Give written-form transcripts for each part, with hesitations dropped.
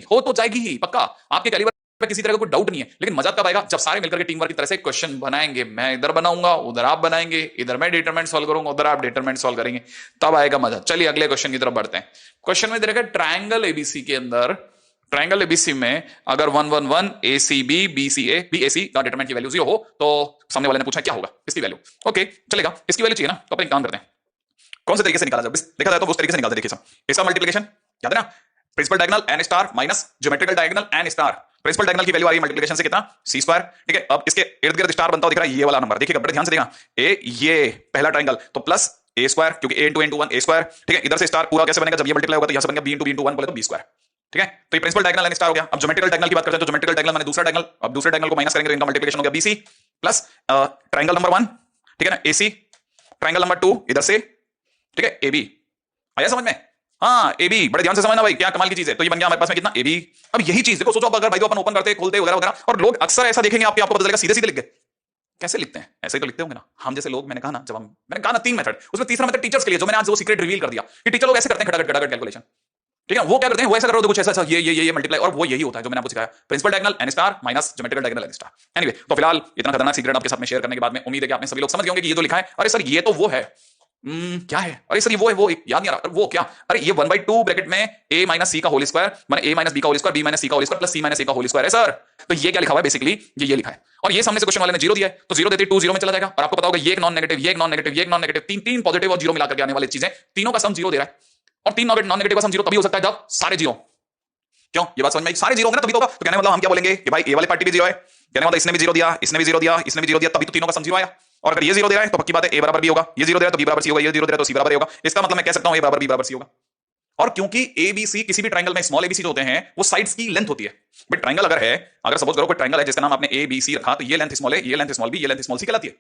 हो तो जाएगी ही पक्का, आपके कैलिबर पे किसी तरह का कोई डाउट नहीं है। लेकिन मजा कब आएगा, जब सारे मिलकर के टीम वर्क की तरह से क्वेश्चन बनाएंगे। मैं इधर बनाऊंगा, उधर आप बनाएंगे, इधर मैं डिटरमिनेंट सॉल्व करूंगा, उधर आप डिटरमिनेंट सॉल्व करेंगे, तब आएगा मजा। चलिए अगले क्वेश्चन की तरफ बढ़ते हैं। क्वेश्चन में देखा ट्रायंगल एबीसी के अंदर, ट्रायंगल एबीसी में अगर 1 1 1 ACB BCA BAC का डिटरमिनेंट की वैल्यू 0 हो तो सामने वाले ने पूछा क्या होगा इसकी वैल्यू। ओके चलेगा, इसकी वैल्यू चाहिए ना, तो अपन एक काम करते हैं, कौन से तरीके से निकाला जाए, देखा जाए तो उस तरीके से निकालते हैं। देखिए सब इसका मल्टीप्लिकेशन याद है ना, principal diagonal n star minus geometrical diagonal n star. Principal diagonal की वैल्यू आ रही है मल्टीप्लिकेशन से कितना c स्क्वायर, ठीक है। अब इसके इर्द गिर्द स्टार बनता हुआ दिख रहा है ये वाला नंबर, देखिएगा बड़े ध्यान से देखना, ए ये पहला ट्रायंगल तो प्लस a स्क्वायर, क्योंकि a into 1 a स्क्वायर, ठीक है। इधर से स्टार पूरा कैसे बनेगा, जब ये मल्टीप्लाई होगा तो यहां से बनेगा b into 1 बोले तो b स्क्वायर, ठीक है। तो ये प्रिंसिपल डायगोनल n स्टार हो गया। अब ज्योमेट्रिकल डायगोनल की बात करते हैं तो ज्योमेट्रिकल डायगोनल माने दूसरा डायगोनल, अब दूसरे डायगोनल को माइनस करेंगे तो इनका मल्टीप्लिकेशन हो गया bc प्लस ट्रायंगल नंबर 1, ठीक है ना, ac, ट्रायंगल नंबर 2 इधर से, ठीक है, ab। आया समझ में, हाँ AB, बड़े ध्यान से समझना भाई, क्या कमाल की चीज है। तो ये बन गया हमारे पास में कितना AB। अब यही चीज देखो, सोचो अगर भाई अपन ओपन करते खोलते वगैरह वगैरह, और लोग अक्सर ऐसा देखेंगे आपको पता चलेगा सीधे सीधे लिख गए। कैसे लिखते हैं, ऐसे ही तो लिखते होंगे ना हम जैसे लोग। मैंने कहा ना, जब मैंने कहा ना 3 मेथड, उसमें तीसरा मेथड टीचर्स के लिए, जो मैंने आज वो सीक्रेट रिवील कर दिया कि टीचर लोग ऐसे करते हैं खटाखट खटाखट कैलकुलेशन, ठीक है। वो क्या करते हैं, वो ऐसा करो तो कुछ ऐसा ये मल्टीप्लाई, और वो यही होता है जो मैंने आपको सिखाया, principal diagonal n star minus geometrical diagonal n star. Anyway, तो फिलहाल इतना खतरनाक सीक्रेट आपके साथ में शेयर करने के बाद में उम्मीद है कि आपने सभी लोग समझ गए होंगे कि ये जो लिखा है, अरे सर ये तो वो है, क्या है, अरे सर ये वो है, वो याद नहीं आ रहा, वो क्या, अरे ये 1/2 ब्रैकेट में a माइनस सी का होल स्क्वायर माने a माइनस b का whole square, b minus C का whole square plus c minus a का होल स्क्वायर है सर। तो ये क्या लिखा हुआ है, बेसिकली ये लिखा है, और ये सामने से क्वेश्चन वाले ने 0 दिया है, तो 0 देते 2 0 में चला जाएगा। और आपको पता होगा ये एक नॉन नेगेटिव, ये एक नॉन नेगेटिव, ये एक नॉन नेगेटिव, तीन पॉजिटिव और 0 मिलाकर के आने वाली चीजें, तीनों का सम 0 दे रहा है। और 3 नॉन नेगेटिव का सम 0 तभी हो सकता है जब सारे 0, क्यों, ये बात समझ में आई, सारे 0 होंगे ना तभी तो होगा। तो कहने मतलब हम क्या बोलेंगे कि भाई ए वाले पार्टी भी 0 है, कहने मतलब इसने भी 0 दिया, इसने भी 0 दिया, इसने भी 0 दिया, तभी तो तीनों का सम 0 आया। और अगर ये 0 दे रहा है तो पक्की बात है ए बराबर बी होगा, ये 0 दे रहा है तो बी बराबर सी होगा, ये 0 दे रहा है तो सी बराबर होगा। इसका मतलब मैं कह सकता हूं ए बराबर बी बराबर सी होगा। और क्योंकि ए बी सी किसी भी ट्रायंगल में स्मॉल एबीसी जो होते हैं वो साइड्स की लेंथ होती है। बट ट्रायंगल अगर है, अगर सपोज करो कोई ट्रायंगल है जिसका नाम आपने ए बी सी रखा, तो ये लेंथ स्मॉल है, ये लेंथ स्मॉल बी, ये लेंथ स्मॉल सी कहलाती है।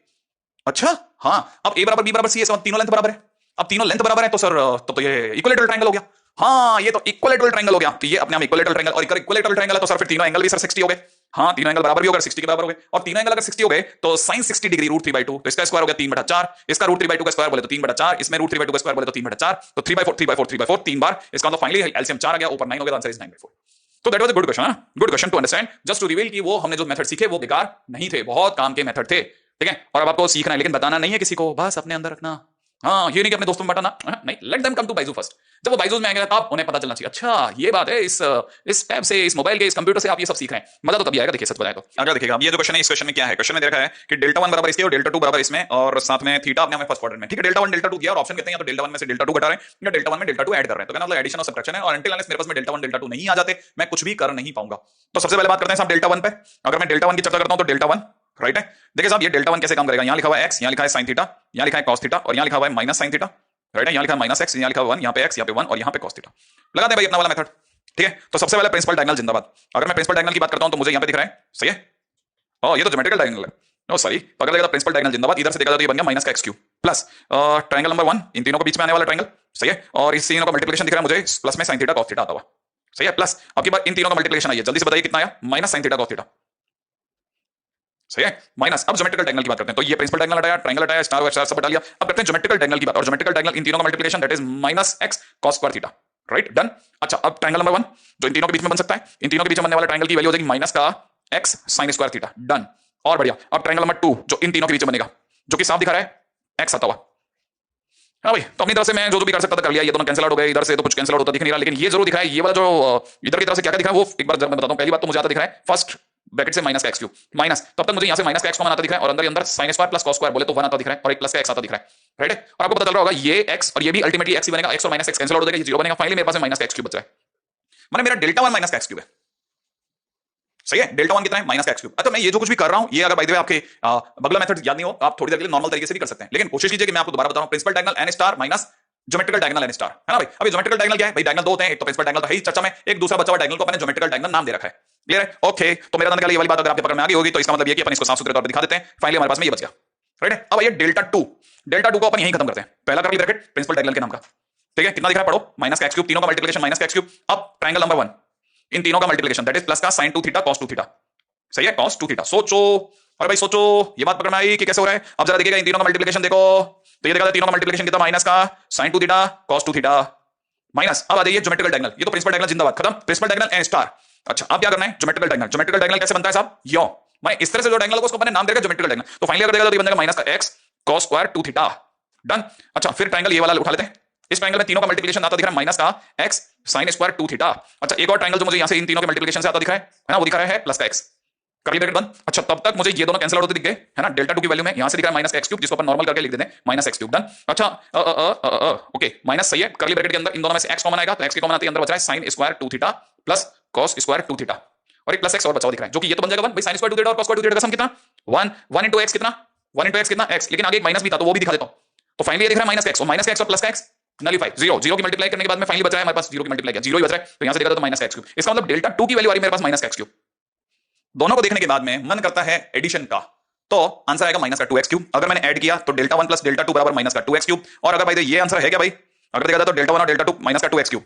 अच्छा हाँ, अब ए बराबर बी बराबर सी है, तीनों लेंथ बराबर है। अब तीनों लेंथ बराबर है तो सर तो ये इक्विलेटरल ट्रायंगल हो गया। हाँ ये तो इक्विलेटरल ट्रायंगल हो गया, तो ये अपने आप इक्विलेटरल ट्रायंगल, और इक्विलेटरल ट्रायंगल है तो सर फिर तीनों एंगल भी सर 60 हो गए। हाँ तीनों एंगल बराबर भी होगा, 60 के बराबर हो गए, और तीनों एंगल अगर 60 हो गए तो sin 60 डिग्री √3/2, तो इसका स्क्वायर हो गया 3/4, इसका √3/2 का स्क्वायर बोले तो 3/4, इसमें √3/2 का स्क्वायर बोले तो 3/4, तो 3/4 3/4 3/4 3 बार, इसका मतलब फाइनली एलसीएम 4 आ गया, ऊपर 9 हो गया, आंसर इज 9/4। तो that was a good question, good question to understand, just to reveal कि वो हमने जो मेथड सीखे वो बेकार नहीं थे, बहुत काम के मेथड थे, ठीक है। और अब आपको सीखना है लेकिन बताना नहीं है किसी को, बस अपने अंदर रखना। हाँ ये नहीं कि अपने दोस्तों में बांटना, नहीं, let them come to Byju first. जब वो बाइजूस में आएंगे तब उन्हें पता चलना चाहिए, अच्छा ये बात है, इस टैब से, इस मोबाइल के, इस कंप्यूटर से आप ये सब सीख रहे हैं, मजा तो तभी आएगा। देखिए सच बताएं तो अगर देखिएगा, अब ये जो क्वेश्चन है, इस क्वेश्चन में क्या है, क्वेश्चन में देखा है कि डेल्टा 1 बराबर इसके और डेल्टा 2 बराबर इसमें, और साथ में थीटा अपने हमें फर्स्ट क्वाड्रेंट में, ठीक है। डेल्टा 1 डेल्टा 2 दिया और ऑप्शन कहते हैं या तो डेल्टा 1 में से डेल्टा 2 घटा रहे हैं या डेल्टा 1 में डेल्टा 2 ऐड कर रहे हैं, तो कहना मतलब एडिशन और सब्ट्रैक्शन है। और अनटिल अनलेस मेरे पास में डेल्टा 1 डेल्टा 2 नहीं आ जाते मैं कुछ भी कर नहीं पाऊंगा। तो सबसे पहले बात करते हैं साहब डेल्टा 1 पे। अगर मैं डेल्टा 1 की चर्चा करता हूं तो डेल्टा 1 राइट है। देखिए साहब ये डेल्टा 1 कैसे काम करेगा, यहां लिखा हुआ है x, यहां लिखा है sin थीटा, यहां लिखा है cos थीटा, और यहां लिखा हुआ है माइनस sin थीटा, राइट है। यहां लिखा है माइनस x, यहां लिखा हुआ 1, यहां पे x, यहां पे 1 और यहां पे cos थीटा। लगाते हैं भाई अपना वाला मेथड, ठीक है। तो सबसे पहले प्रिंसिपल डायगोनल जिंदाबाद। अगर मैं प्रिंसिपल डायगोनल की बात करता हूं तो मुझे यहां पे दिख रहा है, सही है, ये तो ज्योमेट्रिकल डायगोनल है, नो सॉरी, तो अगर देखा प्रिंसिपल डायगोनल जिंदाबाद, इधर से देखा जाए तो ये बन गया माइनस का x³ प्लस ट्रायंगल नंबर 1, इन तीनों के बीच में आने वाला ट्रायंगल, सही है। और इस तीनों का मल्टीप्लिकेशन दिख रहा है मुझे प्लस में sin थीटा cos थीटा आता हुआ, सही है, प्लस अब की बात इन तीनों का मल्टीप्लिकेशन आइए, जल्दी से बताइए कितना आया, minus sin theta cos theta, सही है, माइनस। अब ज्योमेट्रिकल डायगोनल की बात करते हैं, तो ये प्रिंसिपल डायगोनल हटाया, ट्रायंगल हटाया, स्टार स्टार सब हटा लिया। अब करते हैं ज्योमेट्रिकल डायगोनल की बात, और ज्योमेट्रिकल डायगोनल इन तीनों का multiplication that is minus x cos square theta, right, done. अच्छा अब ट्रायंगल नंबर 1 जो इन तीनों के बीच में बन सकता है, इन तीनों के बीच में बनने वाला ट्रायंगल की वैल्यू हो जाएगी माइनस का x sin square theta, done. और बढ़िया, अब ट्रायंगल नंबर 2 जो इन तीनों के बीच में बनेगा, जो कि साफ दिखा रहा है x आता हुआ, हाँ भाई, तो अपनी तरफ से मैं जो भी कर सकता था कर लिया, ये दोनों कैंसिल आउट हो गए, इधर से तो कुछ कैंसिल आउट होता दिख नहीं रहा, लेकिन ये जरूर दिखा है, ये वाला जो इधर की तरफ से क्या क्या दिखा है वो एक बार जब मैं बताता हूं। पहली बात तो मुझे आता दिख रहा है फर्स्ट ब्रैकेट से माइनस का x³ माइनस, तब तक मुझे यहां से माइनस का x कॉमन आता दिख रहा है, और अंदर ही अंदर sin square plus cos square बोले तो 1 आता दिख रहा है, और एक प्लस का x आता दिख रहा है, राइट है। और आपको पता चल रहा होगा ये x और ये भी अल्टीमेटली x ही बनेगा, x और माइनस x कैंसिल आउट हो जाएगा, ये 0 बनेगा, फाइनली मेरे पास में माइनस का x³ बच रहा है, माने मेरा डेल्टा 1 माइनस का x³ है, सही है। डेल्टा 1 कितना है, माइनस का x³। अच्छा मैं ये जो कुछ भी कर रहा हूं, ये अगर बाय द वे आपके बगला मेथड याद नहीं हो, आप थोड़ी देर के लिए नॉर्मल तरीके से भी कर सकते हैं, लेकिन कोशिश कीजिए कि मैं आपको दोबारा बता रहा हूं, principal diagonal n star minus geometrical diagonal n star, है ना भाई। अभी ज्योमेट्रिकल डायगोनल क्या है भाई, डायगोनल दो होते हैं, एक तो प्रिंसिपल डायगोनल तो है ही चर्चा में, एक दूसरा बचा हुआ डायगोनल को अपने ज्योमेट्रिकल डायगोनल नाम दे रखा है, क्लियर है, ओके। तो मेरा निकाल ये वाली बात अगर आपके पकड़ में आ गई होगी तो इसका मतलब ये कि अपन इसको साफ सुथरे तौर पर दिखा देते हैं, फाइनली हमारे पास में ये बच गया, राइट है। अब ये डेल्टा 2 को अपन यहीं खत्म करते हैं, पहला करली ब्रैकेट प्रिंसिपल डायगोनल के नाम का, ठीक है, कितना दिख रहा है पढ़ो, माइनस का x³, तीनों का मल्टीप्लिकेशन माइनस का x³। अब ट्रायंगल नंबर 1 इन तीनों का मल्टीप्लिकेशन दैट इज प्लस का sin 2 थीटा cos 2 थीटा, सही है, cos 2 थीटा। सोचो, अरे भाई सोचो, ये बात पकड़ में आई कि कैसे हो रहा है। अब जरा देखिएगा इन तीनों का मल्टीप्लिकेशन देखो, तो ये देखा तीनों का मल्टीप्लिकेशन कितना, माइनस का sin 2 theta cos 2 theta, minus. अब आ जाइए ज्योमेट्रिकल डायगोनल, ये तो प्रिंसिपल डायगोनल जिंदाबाद, खत्म। Principal diagonal N star. अच्छा अब क्या करना है, ज्योमेट्रिकल डायगोनल। ज्योमेट्रिकल डायगोनल कैसे बनता है साहब, यो मैं इस तरह से जो डायगोनल को उसको मैंने नाम दे रखा है ज्योमेट्रिकल डायगोनल। तो फाइनली अगर देगा तो ये बनेगा माइनस का x cos square 2 theta, done. अच्छा फिर ट्रायंगल ये वाला उठा लेते हैं। इस ट्रायंगल में तीनों का मल्टीप्लिकेशन आता दिख रहा है माइनस का x sin स्क्वायर 2 थीटा। अच्छा एक और ट्रायंगल जो मुझे यहां से इन तीनों के मल्टीप्लिकेशन से आता दिख रहा है ना, वो दिख रहा है प्लस का x, कर्ली ब्रैकेट बंद। अच्छा तब तक मुझे ये दोनों कैंसिल आउट होते दिख गए है ना, डेल्टा 2 की वैल्यू में यहां से दिख रहा है माइनस x क्यूब, जिसको अपन नॉर्मल करके लिख देते हैं माइनस x क्यूब, डन। अच्छा ओके माइनस सही है, कर्ली ब्रैकेट के अंदर इन दोनों में से x कॉमन आएगा, तो x की कॉमन आती है, अंदर बच रहा है sin square 2 theta plus cos square 2 theta, और एक प्लस x और बचा हुआ दिख रहा है, जो कि ये तो बन जाएगा 1 भाई, sin स्क्वायर 2 थीटा और cos स्क्वायर 2 थीटा का सम कितना 1, 1 into x कितना 1 into x कितना x, लेकिन आगे एक माइनस भी था तो वो भी दिखा देता हूं। तो फाइनली ये दिख रहा है माइनस का x, और माइनस का x और प्लस का x नलीफाई, जीरो जीरो की मल्टीप्लाई करने के बाद में फाइनली बचा है हमारे पास जीरो की मल्टीप्लाई किया, जीरो ही बच रहा है, तो यहां से देखा तो माइनस का x क्यूब। इसका मतलब डेल्टा 2 की वैल्यू आ रही है मेरे पास माइनस का x क्यूब। दोनों को देखने के बाद में मन करता है एडिशन का, तो आंसर आएगा माइनस का 2x क्यूब। अगर मैंने ऐड किया तो डेल्टा 1 प्लस डेल्टा 2 बराबर माइनस का 2x क्यूब। और अगर भाई ये आंसर है क्या भाई, अगर देखा जाए तो डेल्टा 1 और डेल्टा 2 माइनस का 2x क्यूब,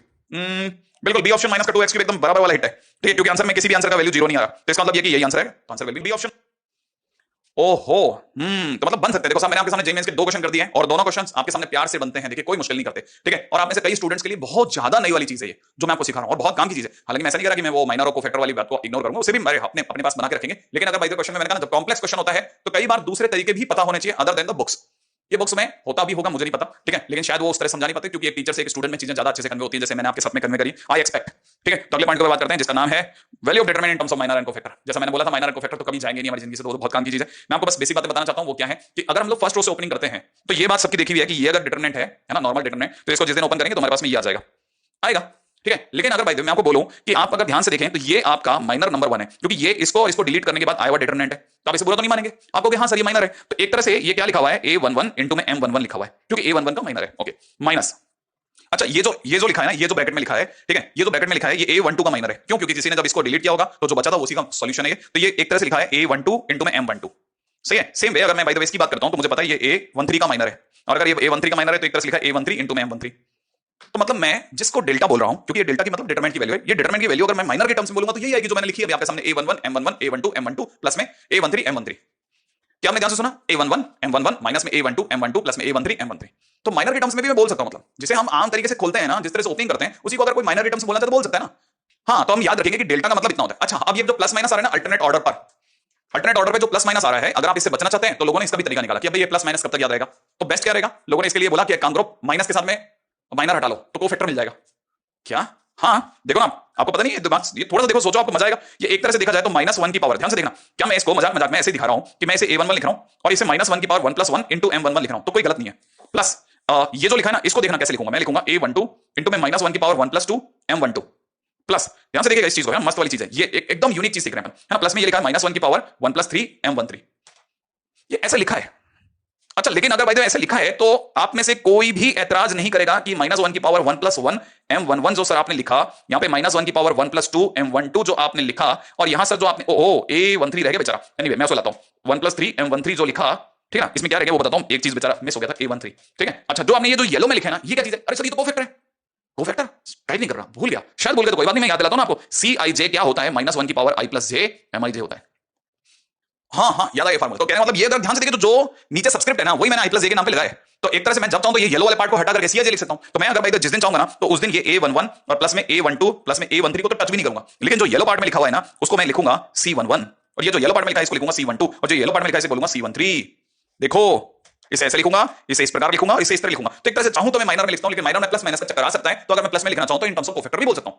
बिल्कुल बी ऑप्शन माइनस का 2x क्यूब एकदम बराबर वाला हिट है, ठीक है, क्योंकि आंसर में किसी भी आंसर का वैल्यू जीरो नहीं आ रहा, तो इसका मतलब ये कि यही आंसर है, तो आंसर विल बी ऑप्शन। ओहो तो मतलब बन सकते हैं। देखो साहब मैंने आपके सामने जेईई मेंस के 2 क्वेश्चन कर दिए हैं, और दोनों क्वेश्चंस आपके सामने प्यार से बनते हैं, देखिए कोई मुश्किल नहीं करते, ठीक है। और आप में से कई स्टूडेंट्स के लिए बहुत ज्यादा नई वाली चीज है ये, जो मैं आपको सिखा रहा हूं, और बहुत काम की चीज है। हालांकि मैं ऐसा नहीं कह रहा कि मैं वो माइनर और कोफैक्टर वाली बात को इग्नोर करूंगा, उसे भी मैं अपने पास बना के रखेंगे, लेकिन अगर बाय द क्वेश्चन में मैंने कहा ना, जब कॉम्प्लेक्स क्वेश्चन होता है तो कई बार दूसरे तरीके भी पता होने चाहिए अदर देन द बुक्स। ये बुक्स में होता भी होगा, मुझे नहीं पता, ठीक है, लेकिन शायद वो उस तरह समझा नहीं पाते, क्योंकि एक टीचर से एक स्टूडेंट में चीजें ज्यादा अच्छे से कन्वे होती हैं, जैसे मैंने आपके साथ में कन्वे करी, आई एक्सपेक्ट, ठीक है। तो अगले पॉइंट को बात करते हैं, जिसका नाम है value of determinant in terms of minor and cofactor. जैसा मैंने बोला था माइनर एंड कोफैक्टर तो कभी जाएंगे नहीं हमारी जिंदगी से, तो बहुत काम की चीज है। मैं आपको बस बेसिक बातें बताना चाहता हूं, वो क्या है कि अगर हम लोग फर्स्ट रो से ओपनिंग करते हैं तो ये बात सबकी देखी हुई है कि ये अगर डिटरमिनेंट है ना, नॉर्मल डिटरमिनेंट, तो इसको जिस दिन ओपन करेंगे तो हमारे पास में ये आ जाएगा, आएगा, ठीक है। लेकिन अगर भाई मैं आपको बोलूं कि आप अगर ध्यान से देखें तो ये आपका माइनर नंबर 1 है, क्योंकि ये इसको डिलीट करने के बाद आया हुआ डिटरमिनेंट है, तो आप इसे बुरा तो नहीं मानेंगे, आप कहोगे हां सर ये माइनर है, तो एक तरह से ये क्या लिखा हुआ है a11 इनटू में m11 लिखा हुआ है, क्योंकि a11 का माइनर है, ओके माइनस। अच्छा ये जो लिखा है ना, ये जो ब्रैकेट में लिखा है, ठीक है, ये जो ब्रैकेट में लिखा है ये a12 का माइनर है, क्यों, क्योंकि किसी ने जब इसको डिलीट किया होगा तो जो बचा था उसी का सॉल्यूशन है ये, तो ये एक तरह से लिखा है a12 इनटू में m12, सही है। सेम वे अगर मैं बाय द वे इसकी बात करता हूं तो मुझे पता है ये a13 का माइनर है, और अगर ये a13 का माइनर है तो एक तरह से लिखा है a13 इनटू में m13। तो मतलब मैं जिसको डेल्टा बोल रहा हूं, क्योंकि ये डेल्टा की मतलब डिटरमिनेंट की वैल्यू है, ये डिटरमिनेंट की वैल्यू अगर मैं माइनर के टर्म्स में बोलूंगा तो यही आएगी जो मैंने लिखी है अभी आपके सामने, a11 m11 a12 m12 plus में a13 m13। क्या आपने ध्यान से सुना, a11 m11 माइनस में a12 m12 प्लस में a13 m13। तो माइनर के टर्म्स में भी मैं बोल सकता हूं, मतलब जिसे हम आम तरीके से खोलते हैं ना, जिस तरह से ओपनिंग करते हैं, उसी को अगर कोई माइनर के टर्म्स में बोलना चाहे तो बोल सकता है ना। हाँ तो हम याद रखेंगे कि डेल्टा का मतलब इतना होता है। अच्छा अब ये जो प्लस माइनस आ रहा है ना अल्टरनेट ऑर्डर पर, अल्टरनेट ऑर्डर पे जो प्लस माइनस आ रहा है, अगर आप इससे बचना चाहते हैं तो लोगों ने इसका भी तरीका निकाला कि भाई ये प्लस माइनस कब तक याद रहेगा, तो बेस्ट क्या रहेगा, लोगों ने इसके लिए बोला कि एक काम करो माइनस के साथ में माइनर हटा लो तो कोफैक्टर मिल जाएगा। क्या, हाँ देखो ना, आपको पता नहीं है दिमाग, ये थोड़ा सा देखो सोचो आपको मजा आएगा। ये एक तरह से देखा जाए तो -1 की पावर, ध्यान से देखना, क्या मैं इसको मजाक में ऐसे दिखा रहा हूं कि मैं इसे a11 लिख रहा हूं और इसे -1 की पावर 1 + 1 इंटू m11 लिख रहा हूं, तो कोई गलत नहीं है। प्लस ये जो लिखा है ना, इसको देखना कैसे लिखूंगा, मैं लिखूंगा a12 इंटू में -1 की पावर 1 + 2 m12 प्लस, ध्यान से देखिएगा इस चीज को, मस्त वाली चीज है ये, एकदम यूनिक चीज सीख रहे हैं है ना। प्लस में ये लिखा है -1 की पावर 1 + 3 m13, ये ऐसा लिखा है। अच्छा लेकिन अगर भाई ऐसे लिखा है तो आप में से कोई भी ऐतराज नहीं करेगा कि -1 की पावर 1 + 1 m11 जो सर आपने लिखा, यहां पे -1 की पावर 1 + 2 m12 जो आपने लिखा, और यहां सर जो आपने a13 रह गया बेचारा, एनीवे मैं उसको लाता हूं 1 + 3 m13 जो लिखा, ठीक है, इसमें क्या रह गया वो बताता हूं, एक चीज बेचारा मिस हो गया था a13, ठीक है। अच्छा जो आपने ये जो येलो में लिखा है ना, ये क्या चीज है, अरे सर ये तो कोफैक्टर है, कोफैक्टर टाइप नहीं कर रहा, भूल गया, शायद भूल गया तो कोई बात नहीं, मैं याद दिलाता हूं ना आपको, Cij क्या होता है, -1 की पावर i + j mij होता है। हाँ याद आया फार्मूला, तो कहने मतलब ये अगर ध्यान से देखें तो जो नीचे सब्सक्रिप्ट है ना वही मैंने i + j के नाम पे लगाया है, तो एक तरह से मैं जब चाहूं तो ये येलो वाले पार्ट को हटा करके Cij लिख सकता हूं। तो मैं अगर भाई जिस दिन चाहूंगा ना तो उस दिन ये a11 और प्लस में a12 प्लस में a13 को तो टच भी नहीं करूंगा, लेकिन जो येलो पार्ट में लिखा हुआ है ना उसको मैं लिखूंगा C11, और ये जो येलो पार्ट में लिखा है इसको लिखूंगा C12, और जो येलो पार्ट में लिखा है इसे बोलूंगा C13। देखो इसे ऐसे लिखूंगा, इसे इस प्रकार लिखूंगा, इसे इस तरह लिखूंगा, तो एक तरह से चाहूं तो मैं माइनर में लिखता हूं, लेकिन माइनर में प्लस माइनस का चक्कर आ सकता है, तो अगर मैं प्लस में लिखना चाहूं तो इन टर्म्स ऑफ कोफैक्टर भी बोल सकता हूं।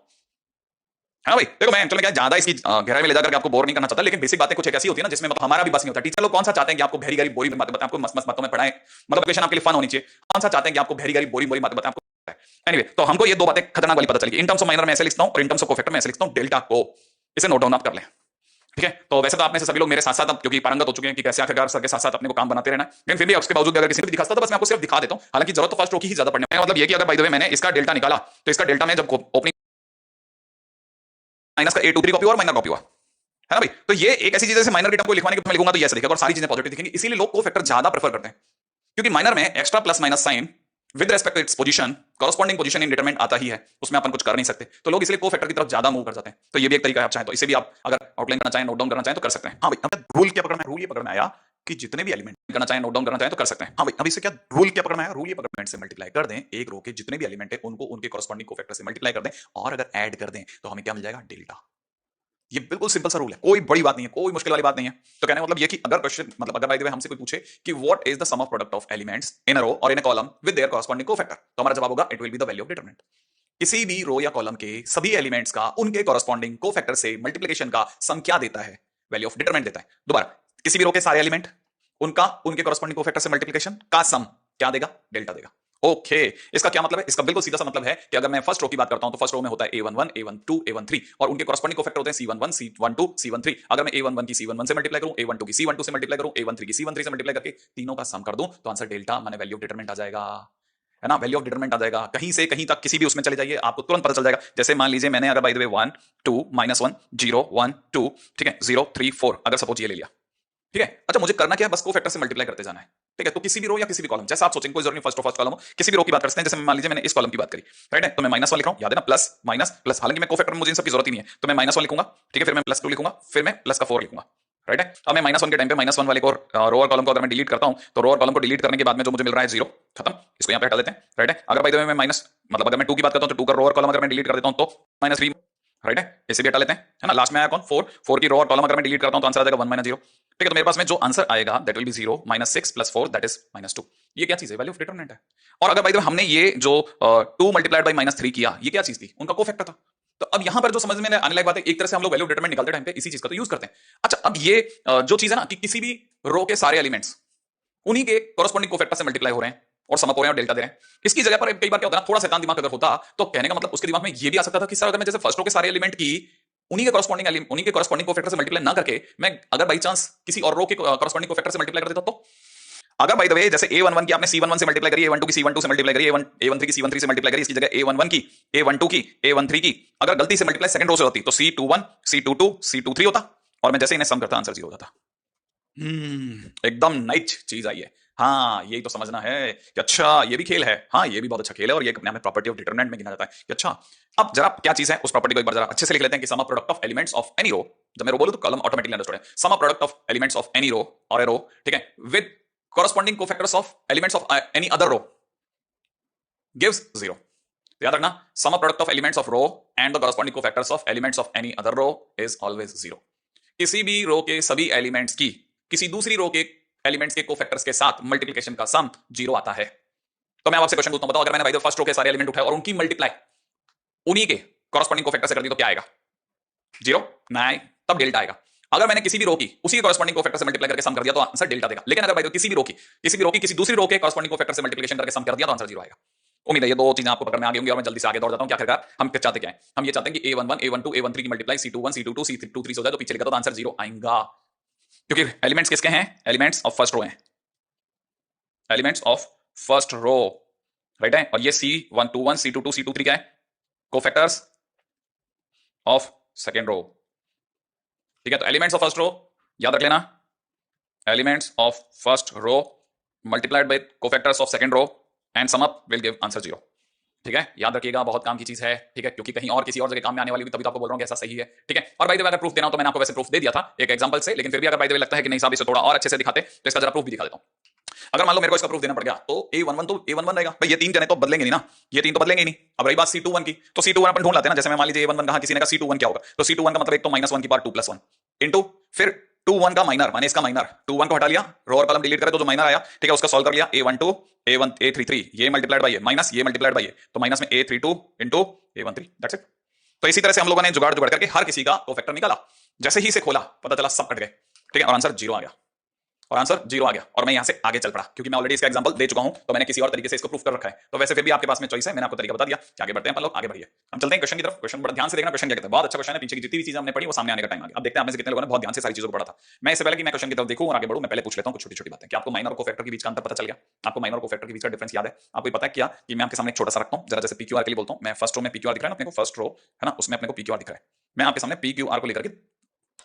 हाँ भाई देखो मैं एक्चुअली क्या ज्यादा इसकी गहराई में ले जाकर आपको बोर नहीं करना चाहता, लेकिन बेसिक बातें कुछ एक ऐसी होती है ना जिसमें मतलब हमारा भी बस नहीं होता। टीचर लोग कौन सा चाहते हैं कि आपको भैरी गरी बोरी बातें बताएं, आपको मस्त मस्त बातों में पढ़ाएं, मतलब एजुकेशन आपके लिए फन होनी चाहिए। कौन सा चाहते हैं कि आपको भैरी गरी बोरी बातें बताएं, आपको एनीवे तो हमको ये दो बातें खतरनाक वाली पता चली। इन टर्म्स ऑफ माइनर में ऐसे लिखता हूं और इन टर्म्स ऑफ कोफैक्टर में ऐसे लिखता हूं, डेल्टा को इसे नोट डाउन आप कर लें, ठीक है। तो वैसे तो आप में से सभी लोग मेरे साथ साथ क्योंकि पारंगत हो चुके हैं कि कैसे आखिरकार सर के साथ साथ अपने को काम बनाते रहना, लेकिन फिर भी उसके बावजूद अगर किसी ने भी दिखाता तो बस मैं आपको सिर्फ दिखा देता हूं। हालांकि जरूरत तो फर्स्ट रो की ही ज्यादा पढ़ने, मतलब ये कि अगर बाय द वे मैंने इसका डेल्टा निकाला तो इसका डेल्टा में जब ओपनिंग माइनस का a23 कॉपी और माइनर कॉपी हुआ है ना भाई, तो ये एक ऐसी चीज है माइनर के टर्म को लिखवाने के मैं लिखूंगा तो ये ऐसे दिखेगा और सारी चीजें पॉजिटिव दिखेंगी, इसीलिए लोग कोफैक्टर ज्यादा प्रेफर करते हैं, क्योंकि माइनर में extra plus minus sign with respect to its position corresponding position in determinant आता ही है, उसमें अपन कुछ कर नहीं सकते, तो लोग इसलिए कोफैक्टर की तरफ ज्यादा मूव कर जाते हैं। तो ये भी एक तरीका है, आप चाहें तो इसे भी आप अगर आउटलाइन करना चाहें, नोट डाउन करना चाहें तो कर सकते हैं। हाँ भाई रूल क्या पकड़ना है, रूल ये पकड़ना है कि जितने भी एलिमेंट करना चाहें, नोट डाउन करना चाहें तो कर सकते हैं। हाँ भाई, अब इससे क्या रूल क्या पकड़ में आया? रूल ये पकड़ में से मल्टीप्लाई कर दें, एक रो के जितने भी एलिमेंट है उनको उनके कॉरस्पॉन्डिंग कोफैक्टर से मल्टीप्लाई कर दें, और अगर ऐड कर दें तो हमें क्या मिल जाएगा? डेल्टा। ये बिल्कुल सिंपल सा रूल है, कोई बड़ी बात नहीं है, कोई मुश्किल वाली बात नहीं है। तो कहने का मतलब ये कि अगर क्वेश्चन मतलब अगर बाय द वे हमसे कोई पूछे कि what is the sum of product of elements in a row और in a column with their corresponding cofactor, तो हमारा जवाब होगा it will be the value of determinant. किसी भी रो या कॉलम के सभी एलिमेंट्स का उनके कॉरस्पॉन्डिंग कोफैक्टर से मल्टीप्लिकेशन का सम क्या देता है? वैल्यू ऑफ डिटरमिनेंट देता है। दोबारा, किसी भी रो के सारे एलिमेंट उनका उनके कॉरस्पॉन्डिंग कोफैक्टर से मल्टीप्लिकेशन का सम क्या देगा? डेल्टा देगा। ओके, इसका क्या मतलब है? इसका बिल्कुल सीधा सा मतलब है कि अगर मैं फर्स्ट रो की बात करता हूं तो फर्स्ट रो में होता है A11, A12, A13 और उनके कॉरस्पॉन्डिंग कोफैक्टर होते हैं C11, C12, C13। अगर मैं A11 की C11 से मल्टीप्लाई करूं, A12 की C12 से मल्टीप्लाई करूं, A13 की C13 से मल्टीप्लाई करके तीनों का सम कर दूं तो आंसर डेल्टा माने वैल्यू ऑफ डिटरमिनेंट आ जाएगा, है ना? वैल्यू ऑफ डिटरमिनेंट आ जाएगा। कहीं से कहीं तक किसी भी उसमें चले जाइए, आपको तुरंत पता चल जाएगा। जैसे मान लीजिए मैंने अगर बाय द वे 1 2 -1 0 1 2, ठीक है, 0 3 4 अगर सपोज ये ले लिया, ठीक है। अच्छा, मुझे करना क्या है? बस कोफैक्टर से मल्टीप्लाई करते जाना है, ठीक है। तो किसी भी रो या किसी भी कॉलम, जैसा आप सोचेंगे, कोई जरूरी नहीं फर्स्ट रो फर्स्ट कॉलम हो, किसी भी रो की बात करते हैं। जैसे मान लीजिए मैंने इस कॉलम की बात करी, राइट है, तो मैं -1 लिख रहा हूं, याद है ना, प्लस माइनस प्लस। हालांकि मैं कोफैक्टर में मुझे इन सब की जरूरत ही नहीं है, तो मैं -1 लिखूंगा, ठीक है, फिर मैं +2 लिखूंगा, फिर मैं प्लस का 4 लिखूंगा, राइट है। अब मैं -1 के टाइम पे -1 वाले को रो और कॉलम को अगर मैं डिलीट करता हूं तो रो और कॉलम को डिलीट करने के बाद में जो मुझे मिल रहा है 0, खत्म। इसको यहां पे हटा देते हैं, राइट है। अगर बाय द वे मैं माइनस मतलब अगर मैं 2 की बात करता हूं तो 2 का रो और कॉलम अगर मैं डिलीट कर देता हूं तो -3, राइट है, इसे भी हटा लेते हैं, है ना। लास्ट में आया कौन? 4, 4 की रो और कॉलम अगर मैं डिलीट करता हूं तो आंसर आ जाएगा 1 -0, ठीक है। तो मेरे पास में जो आंसर आएगा that will be 0 -6 + 4 that is -2। ये क्या चीज है? वैल्यू ऑफ डिटरमिनेंट है। और अगर बाय द वे हमने ये जो 2 मल्टीप्लाइड बाय -3 किया, ये क्या चीज थी? उनका कोफैक्टर था। तो अब यहां पर जो समझ में आने लायक बात है, एक तरह से हम लोग वैल्यू ऑफ डिटरमिनेंट निकालते टाइम पे इसी चीज का तो यूज करते हैं। अच्छा, अब ये जो चीज है ना कि किसी भी रो के सारे एलिमेंट्स उन्हीं के कॉरस्पॉन्डिंग कोफैक्टर से मल्टीप्लाई हो रहे हैं और सम अप हो रहे हैं और डेल्टा दे रहे हैं। इसकी जगह पर कई बार क्या होता है ना, थोड़ा शैतान दिमाग अगर होता तो कहने का मतलब उसके दिमाग में ये भी आ सकता था कि सर अगर मैं जैसे फर्स्ट रो के सारे एलिमेंट की उन्हीं के कॉरस्पॉन्डिंग कोफैक्टर से मल्टीप्लाई ना करके मैं अगर बाई चांस किसी और रो के कॉरस्पॉन्डिंग कोफैक्टर से मल्टीप्लाई कर देता तो अगर बाय द वे जैसे A11 की आपने C11 से मल्टीप्लाई करी, A12 की C12 से मल्टीप्लाई करी, A13 की C13 से मल्टीप्लाई करी, इसकी जगह A11 की A12 की A13 की अगर गलती से मल्टीप्लाई सेकंड रो से होती तो C21 C22 C23 होता और मैं जैसे इन्हें सम करता आंसर 0 हो जाता। एकदम नाइट चीज आई है। हाँ, यही तो समझना है कि अच्छा ये भी खेल है। हाँ, ये भी बहुत अच्छा खेल है और ये अपने आप में प्रॉपर्टी ऑफ डिटरमिनेंट में गिना जाता है कि अच्छा अब जरा क्या चीज है उस प्रॉपर्टी को एक बार जरा अच्छे से लिख लेते हैं कि sum of product of elements of any row. जब मैं रो बोलूं तो कॉलम ऑटोमेटिकली अंडरस्टूड है। Sum of product of elements of any row और ए रो, ठीक है, with corresponding cofactors of elements of any other row gives 0। याद रखना, sum of product of elements of row and the corresponding cofactors of elements of any other row is always 0। किसी भी रो के सभी elements की किसी दूसरी रो के एलिमेंट्स के कोफैक्टर्स के साथ मल्टीप्लिकेशन का सम 0 आता है। तो मैं आपसे क्वेश्चन पूछता हूं, बताओ अगर मैंने भाई फर्स्ट रो के सारे एलिमेंट उठाए और उनकी मल्टीप्लाई उन्हीं के कॉरस्पॉन्डिंग कोफैक्टर से कर दी तो क्या आएगा? 0 नहीं, तब डेल्टा आएगा। अगर मैंने किसी भी रो की उसी के कॉरस्पॉन्डिंग कोफैक्टर से मल्टीप्लाई करके सम कर दिया तो आंसर डेल्टा देगा। लेकिन अगर भाई किसी भी रो की किसी दूसरी रो के कॉरस्पॉन्डिंग कोफैक्टर से मल्टीप्लिकेशन करके सम कर दिया तो आंसर 0 आएगा। उम्मीद है ये दो चीजें आपको पकड़ में आ गई होंगी और मैं जल्दी से आगे दौड़ जाता हूं कि आखिरकार हम क्या चाहते क्या हैं। हम ये चाहते हैं कि A11 A12 A13 की मल्टीप्लाई C21 C22 C23 हो जाए तो पीछे लिखा तो आंसर 0 आएगा, क्योंकि एलिमेंट्स किसके हैं? एलिमेंट्स ऑफ फर्स्ट रो हैं, elements of first row, right है। और ये C121 C22 C23 क्या है? कोफैक्टर्स ऑफ सेकेंड रो, ठीक है। तो एलिमेंट्स ऑफ फर्स्ट रो याद रख लेना, elements of first row multiplied by cofactors of second row and sum up will give answer 0, ठीक है। याद रखिएगा, बहुत काम की चीज है, ठीक है, क्योंकि कहीं और किसी और जगह काम में आने वाली, तभी तो आपको बोल रहा हूं कि ऐसा सही है, ठीक है। और बाय द वे अगर प्रूफ देना हो तो मैंने आपको वैसे प्रूफ दे दिया था एक एग्जांपल से, लेकिन फिर भी अगर बाय द वे लगता है कि नहीं साहब इसे थोड़ा और अच्छे से दिखाते तो इसका जरा प्रूफ भी दिखा देता हूं। अगर मान लो मेरे को इसका प्रूफ देना पड़ गया तो A11 तो A11 रहेगा भाई, ये तीन जने तो बदलेंगे नहीं ना, ये तीन तो बदलेंगे ही नहीं। अब रही बात C21 की, तो C21 अपन ढूंढ लाते हैं ना। जैसे मैं मान लीजिए A11 कहा, किसी ने कहा C21 क्या होगा, तो C21 का मतलब एक तो -1 की पावर 2 + 1 इनटू फिर 21 का माइनर माने इसका माइनर 21 को हटा लिया, रो और कॉलम डिलीट करे तो जो माइनर आया, ठीक है, उसका सॉल्व कर लिया A12 A1 A33 ये मल्टीप्लाइड बाय ये माइनस ये मल्टीप्लाइड बाय ये, तो माइनस में A32 into A13 that's it. तो इसी तरह से हम लोगों ने जुगाड़ जुगाड़ करके हर किसी का कोफैक्टर निकाला। जैसे ही इसे खोला पता चला सब कट गए, ठीक है, और आंसर 0 आ गया, और आंसर 0 आ गया। और मैं यहां से आगे चल पड़ा क्योंकि मैं ऑलरेडी इसका एग्जांपल दे चुका हूं, तो मैंने किसी और तरीके से इसको प्रूफ कर रखा है। तो वैसे फिर भी आपके पास में चॉइस है, मैंने आपको तरीका बता दिया कि आगे बढ़ते हैं अपन लोग, आगे बढ़िए। हम चलते हैं क्वेश्चन की तरफ। क्वेश्चन बड़ा ध्यान से देखना, क्वेश्चन क्या कहता है, बहुत अच्छा क्वेश्चन है, पीछे की जितनी भी चीजें हमने पढ़ी वो सामने आने का टाइम आ गया। अब देखते हैं आप में से कितने लोगों ने बहुत ध्यान से सारी चीजों को पढ़ा था। मैं इससे पहले कि मैं क्वेश्चन की तरफ देखूं और आगे बढ़ूं, मैं पहले पूछ लेता हूं कुछ छोटी छोटी बातें कि आपको माइनर और कोफैक्टर के बीच का अंतर पता चल गया? आपको माइनर और कोफैक्टर के बीच का डिफरेंस याद है? आपको पता है क्या कि मैं आपके सामने एक छोटा सा रखता हूं, जरा जैसे PQR के लिए बोलता हूं, मैं फर्स्ट रो में PQR दिख रहा है ना अपने को, फर्स्ट रो है ना, उसमें अपने को PQR दिख रहा है। मैं आपके सामने PQR को लेकर के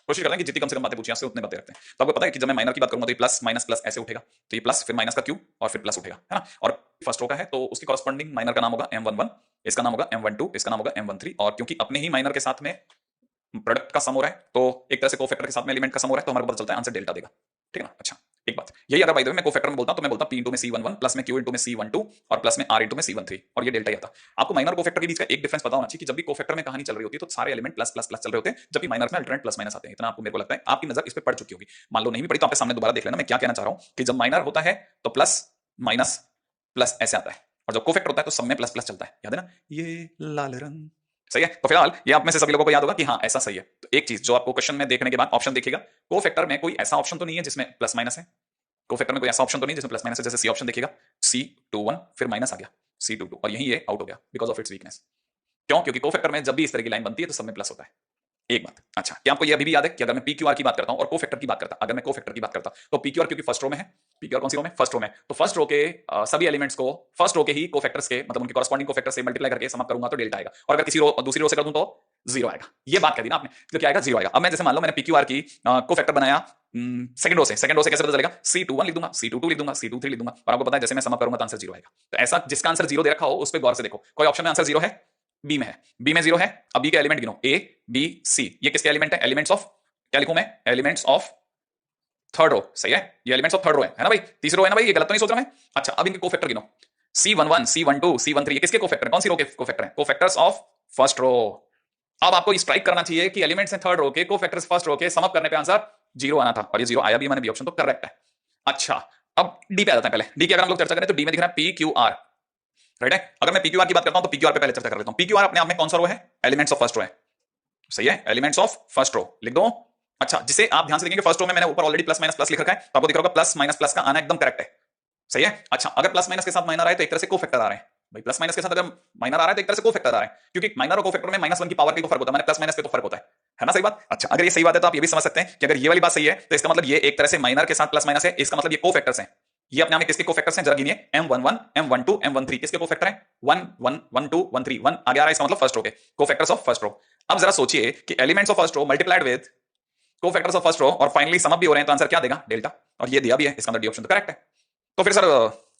कोशिश करते हैं कि जितनी कम से कम बातें पूछी आपसे उतने बातें रखते हैं। तो आपको पता है कि जब मैं माइनर की बात करूंगा तो ये प्लस माइनस प्लस ऐसे उठेगा, तो ये प्लस फिर माइनस का क्यूब और फिर प्लस उठेगा, है ना। और फर्स्ट रो का है तो उसकी कॉरस्पॉन्डिंग माइनर का नाम होगा M11, इसका नाम होगा M12, इसका नाम होगा M13। और क्योंकि अपने ही माइनर के साथ में प्रोडक्ट का सम हो रहा है तो एक तरह से कोफैक्टर के साथ में एलिमेंट का सम हो रहा है, तो हमारे को पता चलता है आंसर डेल्टा देगा, ठीक है ना। अच्छा, एक बात यही, अगर बाय द वे मैं कोफैक्टर में बोलता हूं तो मैं बोलता p इंटू में c11 प्लस में q इंटू में c12 और प्लस में r इंटू में c13 और ये डेल्टा ही आता। आपको माइनर कोफैक्टर के बीच का एक डिफरेंस पता होना चाहिए कि जब भी कोफैक्टर में कहानी चल रही होती है तो सारे एलिमेंट प्लस प्लस प्लस चल रहे होते हैं, जबकि माइनर में अल्टरनेट प्लस माइनस आते हैं। इतना आपको मेरे को लगता है आपकी नजर इस पर पड़ चुकी होगी। मान लो नहीं भी पड़ी तो आपके सामने दोबारा देख लेना मैं क्या कहना चाह रहा हूं कि जब माइनर होता है तो प्लस माइनस प्लस ऐसे आता है, और जब कोफैक्टर होता है तो सब में प्लस प्लस चलता है। याद है ना, ये लाल रंग। सही है, तो फिलहाल ये आप में से सभी लोगों को याद होगा कि हाँ ऐसा सही है। तो एक चीज जो आपको क्वेश्चन में देखने के बाद ऑप्शन देखिएगा, कोफैक्टर में कोई ऐसा ऑप्शन तो नहीं है जिसमें प्लस माइनस है। कोफैक्टर में कोई ऐसा ऑप्शन तो नहीं जिसमें प्लस माइनस है। जैसे सी ऑप्शन देखिएगा C21 फिर माइनस आ गया C22 और यही ये आउट हो गया बिकॉज ऑफ इट्स वीकनेस। क्यों? क्योंकि कोफैक्टर में जब भी इस तरह की लाइन बनती है तो सब में प्लस होता है। एक बात अच्छा, क्या आपको ये अभी भी याद है कि अगर मैं PQR की बात करता हूं और कोफैक्टर की बात करता, अगर मैं कोफैक्टर की बात करता तो PQR क्योंकि फर्स्ट रो में है, PQR कौन सी रो में? फर्स्ट रो में, तो फर्स्ट रो के सभी एलिमेंट्स को फर्स्ट रो के ही कोफैक्टर्स के मतलब उनके कॉरस्पॉन्डिंग कोफैक्टर से मल्टीप्लाई करके सम अप करूंगा तो डेल्टा आएगा, और अगर किसी रो दूसरी रो से कर दूं तो जीरो आएगा। ये बात कह दी ना आपने, तो क्या आएगा? जीरो आएगा। अब मैं जैसे मान लो मैंने PQR की कोफैक्टर बनाया सेकंड रो से कैसे पता चलेगा? C21 लिख दूंगा, C22 लिख दूंगा, C23 लिख दूंगा, और आपको पता है जैसे मैं सम अप करूंगा तो आंसर जीरो आएगा। तो ऐसा जिसका आंसर जीरो दे रखा हो उस पर गौर से देखो, कोई ऑप्शन में आंसर जीरो है? बी में है, बी में जीरो है। अब बी के एलिमेंट गिनो, ए बी सी, ये किसके एलिमेंट है? एलिमेंट्स ऑफ, क्या लिखूं मैं? Elements of third row. सही है, ये एलिमेंट्स ऑफ थर्ड रो है ना भाई, तीसरी रो है ना भाई, ये गलत तो नहीं सोच रहा मैं? अच्छा, अब इनके कोफैक्टर गिनो, C11 C12 C13, ये किसके कोफैक्टर है? कौन सी रो के कोफैक्टर है? Cofactors of first row. अब आपको स्ट्राइक करना चाहिए कि एलिमेंट्स हैं थर्ड रो के, कोफैक्टर्स फर्स्ट रो के, सम अप करने पे आंसर जीरो आना था और ये जीरो आया भी, मैंने बी ऑप्शन तो करेक्ट है। अच्छा, अब डी पे आ जाता है। पहले डी की अगर हम लोग चर्चा करें तो डी में दिख रहा है PQR, राइट है। अगर मैं PQR की बात करता हूं तो PQR पे पहले चर्चा कर लेता हूं। PQR अपने आप में कौन सा रो है? एलिमेंट्स ऑफ फर्स्ट रो है। सही है, एलिमेंट्स ऑफ फर्स्ट रो लिख दो। अच्छा, जिसे आप ध्यान से देखेंगे फर्स्ट रो में मैंने ऊपर ऑलरेडी प्लस माइनस प्लस लिख रखा है, तो आपको दिख रहा होगा प्लस माइनस प्लस का आना एकदम करेक्ट है। सही है। अच्छा, अगर प्लस माइनस के साथ माइनर आए तो एक तरह से कोफैक्टर आ रहे हैं भाई, प्लस माइनस के साथ अगर माइनर आ रहा है तो एक तरह से कोफैक्टर आ रहा है, क्योंकि माइनर और कोफैक्टर में माइनस वन की पावर का फर्क होता है, प्लस माइनस पे तो फर्क होता है ना? सही बात। अच्छा, अगर ये सही बात है तो आप ये भी समझ सकते हैं कि अगर ये वाली बात सही है तो इसका मतलब ये एक तरह से माइनर के साथ प्लस माइनस है, इसका मतलब ये कोफैक्टर्स हैं। ये अपने आप में किसके कोफैक्टर्स हैं? जरा गिनिए, M11 M12 M13 किसके कोफैक्टर हैं? 1 1 1 2 1 3 1 आगे आ रहा है, इसका मतलब फर्स्ट रो के कोफैक्टर्स ऑफ फर्स्ट रो। अब जरा सोचिए कि elements of first row multiplied with cofactors of first row और फाइनली सम अप भी हो रहे हैं तो आंसर क्या देगा? डेल्टा। और ये दिया भी है, इसका मतलब डी ऑप्शन तो करेक्ट है। तो फिर सर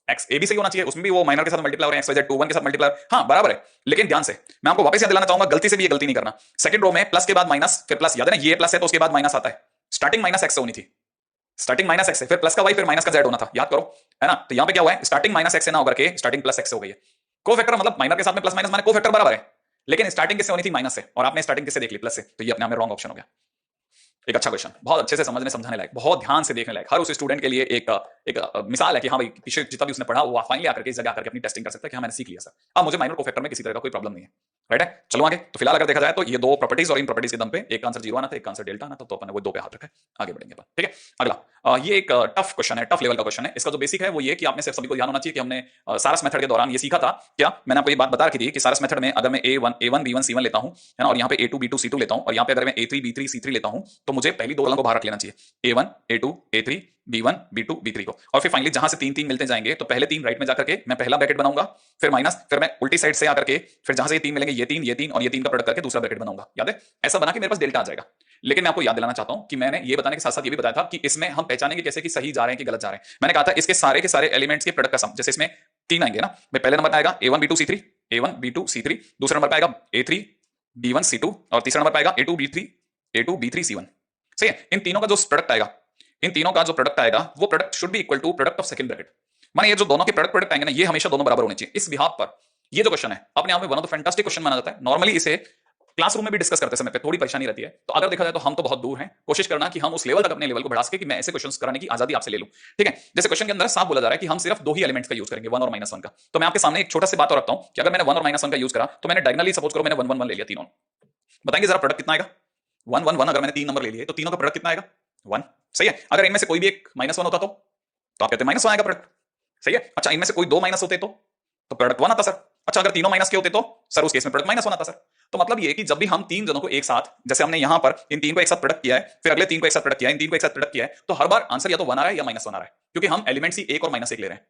एक्स ए भी सही होना चाहिए, उसमें भी वो माइनर के साथ मल्टीप्लाई हो रहे हैं, एक्स वाई जेड 2 1 के साथ मल्टीप्लाई। हाँ बराबर है, लेकिन ध्यान से मैं आपको वापस याद दिलाना चाहूंगा, गलती से भी ये गलती नहीं करना। सेकंड रो में प्लस के बाद माइनस फिर प्लस, याद है ना, ये प्लस है तो उसके बाद माइनस आता है। स्टार्टिंग माइनस एक्स से होनी थी, स्टार्टिंग माइनस एक्स से फिर प्लस का वाई फिर माइनस का जेड होना था, याद करो, है ना? तो यहां पे क्या हुआ है? स्टार्टिंग माइनस एक्स से ना होकर के स्टार्टिंग प्लस एक्स हो गई है। कोफैक्टर मतलब माइनर के साथ में प्लस माइनस माने कोफैक्टर बराबर है, लेकिन स्टार्टिंग किससे होनी थी? माइनस से, और आपने स्टार्टिंग किससे देख ली? प्लस से, तो ये अपने आप में रॉन्ग ऑप्शन हो गया। एक अच्छा क्वेश्चन, बहुत अच्छे से समझने समझाने लायक, बहुत ध्यान से देखने लायक, हर उस स्टूडेंट के लिए एक मिसाल है कि हाँ भाई पीछे जितना भी उसने पढ़ा वो फाइनली आकर के इस जगह आकर के अपनी टेस्टिंग कर सकता है कि हाँ मैंने सीख लिया सर, अब मुझे माइनर कोफैक्टर में किसी तरह का कोई प्रॉब्लम नहीं है, राइट है। चलो आगे, तो फिलहाल अगर देखा जाए तो ये दो प्रॉपर्टीज और इन प्रॉपर्टीज के दम पे एक आंसर जीरो आना था, एक आंसर डेल्टा आना था, तो अपन ने वो दो पे हाथ रखा है, आगे बढ़ेंगे अपन, ठीक है। अगला ये एक टफ क्वेश्चन है, टफ लेवल का क्वेश्चन है। इसका जो बेसिक है वो ये कि आपने सिर्फ सभी को ध्यान होना चाहिए कि हमने सारस मेथड के दौरान ये सीखा था क्या, मैंने आपको ये बात बता रखी थी कि सारस मेथड में अगर मैं A1 B1 C1 लेता हूं, है ना, और यहाँ पे A2 B2 C2 लेता हूं, और यहाँ पे अगर मैं A3 B3 C3 लेता हूं, तो मुझे पहली दो कॉलम को बाहर रख लेना चाहिए, A1 A2 A3 B1 B2 B3 को, और फिर फाइनली जहां से तीन तीन मिलते जाएंगे तो पहले तीन राइट में जाकर के मैं पहला ब्रैकेट बनाऊंगा, फिर माइनस, फिर मैं उल्टी साइड से आकर के फिर जहां से ये तीन मिलेंगे ये तीन और ये तीन का प्रोडक्ट करके दूसरा ब्रैकेट बनाऊंगा, याद है? ऐसा बना के मेरे पास डेल्टा आ जाएगा। लेकिन मैं आपको याद दिलाना चाहता हूं कि मैंने ये बताने के साथ साथ ये भी बताया था कि इसमें हम पहचानेंगे कैसे कि सही जा रहे हैं कि गलत जा रहे हैं। मैंने कहा था इसके सारे एलिमेंट्स के प्रोडक्ट का सम, जैसे इसमें तीन आएंगे ना भाई, पहले नंबर पे आएगा A1 B2 C3, A1 B2 C3, दूसरे नंबर पे आएगा A3 B1 C2, और तीसरा नंबर पे आएगा A2 B3 C1। सही है, इन तीनों का जो प्रोडक्ट आएगा, इन तीनों का जो प्रोडक्ट आएगा वो product should be equal to product of second bracket. माने ये जो दोनों के प्रोडक्ट आएंगे ना, ये हमेशा दोनों बराबर होने चाहिए। इस बिहाफ पर ये जो क्वेश्चन है अपने आप में one of the fantastic question माना जाता है। नॉर्मली इसे क्लासरूम में भी डिस्कस करते समय पे थोड़ी परेशानी रहती है, तो अगर देखा जाए तो हम तो बहुत दूर हैं, कोशिश करना कि हम उस लेवल तक अपने लेवल को बढ़ा सके कि मैं ऐसे क्वेश्चंस कराने की आजादी आपसे ले लूं, ठीक है। जैसे क्वेश्चन के अंदर साफ बोला जा रहा है कि हम सिर्फ दो ही एलिमेंट्स का यूज करेंगे, वन और माइनस वन का। तो मैं आपके सामने एक छोटा सी बात और रखता हूं कि अगर मैंने वन और माइनस वन का यूज करा तो मैंने डायगोनली सपोज करो मैंने 1 1 1 ले लिया तीनों, बताएंगे जरा प्रोडक्ट कितना आएगा? 1 1 1 अगर मैंने तीन नंबर ले लिए तो तीनों का प्रोडक्ट कितना आएगा? 1। सही है। अगर इनमें से कोई भी एक -1 होता तो आप कहते -1 आएगा प्रोडक्ट। सही है। अच्छा, इनमें से कोई दो माइनस होते तो प्रोडक्ट 1 आता सर। अच्छा, अगर तीनों माइनस के होते तो सर उस केस में प्रोडक्ट -1 आता सर। तो मतलब ये कि जब भी हम तीन जनों को एक साथ, जैसे हमने यहां पर इन तीन को एक साथ प्रोडक्ट किया है, फिर अगले तीन को एक साथ प्रोडक्ट किया है, इन तीन को एक साथ प्रोडक्ट किया है, तो हर बार आंसर या तो 1 आ रहा है या -1 आ रहा है, क्योंकि हम एलिमेंट्स ही एक और -1 ले रहे हैं।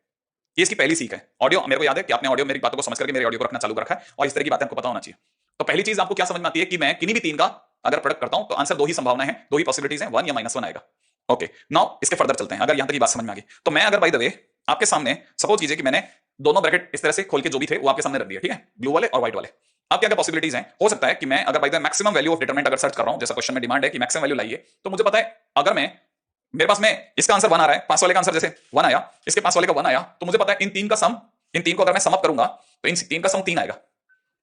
ये इसकी पहली सीख है। ऑडियो मेरे को याद है कि आपने ऑडियो मेरी बातों को समझ करके मेरे ऑडियो को रखना चालू कर रखा है, और इस तरह की बातें आपको पता होना चाहिए। तो पहली चीज आपको क्या समझ में आती है कि मैं किन्हीं भी तीन का अगर प्रोडक्ट करता हूं तो आंसर दो ही संभावना है, दो ही पॉसिबिलिटीज है, 1 या -1 आएगा। ओके, नाउ इसके फर्दर चलते हैं। अगर यहां तक की बात समझ में आ गई तो मैं अगर बाय द वे आपके सामने सपोज कीजिए कि मैंने दोनों ब्रैकेट इस तरह से खोल के जो भी थे वो आपके सामने रख दिए, ठीक है, ब्लू वाले और व्हाइट वाले। अब क्या क्या पॉसिबिलिटीज हैं? हो सकता है कि मैं अगर by the maximum value of determinant अगर सर्च कर रहा हूं, जैसा क्वेश्चन में डिमांड है कि मैक्सिमम वैल्यू लाइए, तो मुझे पता है अगर मैं मेरे पास में इसका आंसर 1 आ रहा है, पास वाले का आंसर जैसे 1 आया, इसके पास वाले का 1 आया, तो मुझे पता है इन तीन का सम, इन तीन को अगर मैं सम अप करूंगा तो इन तीन का सम 3 आएगा।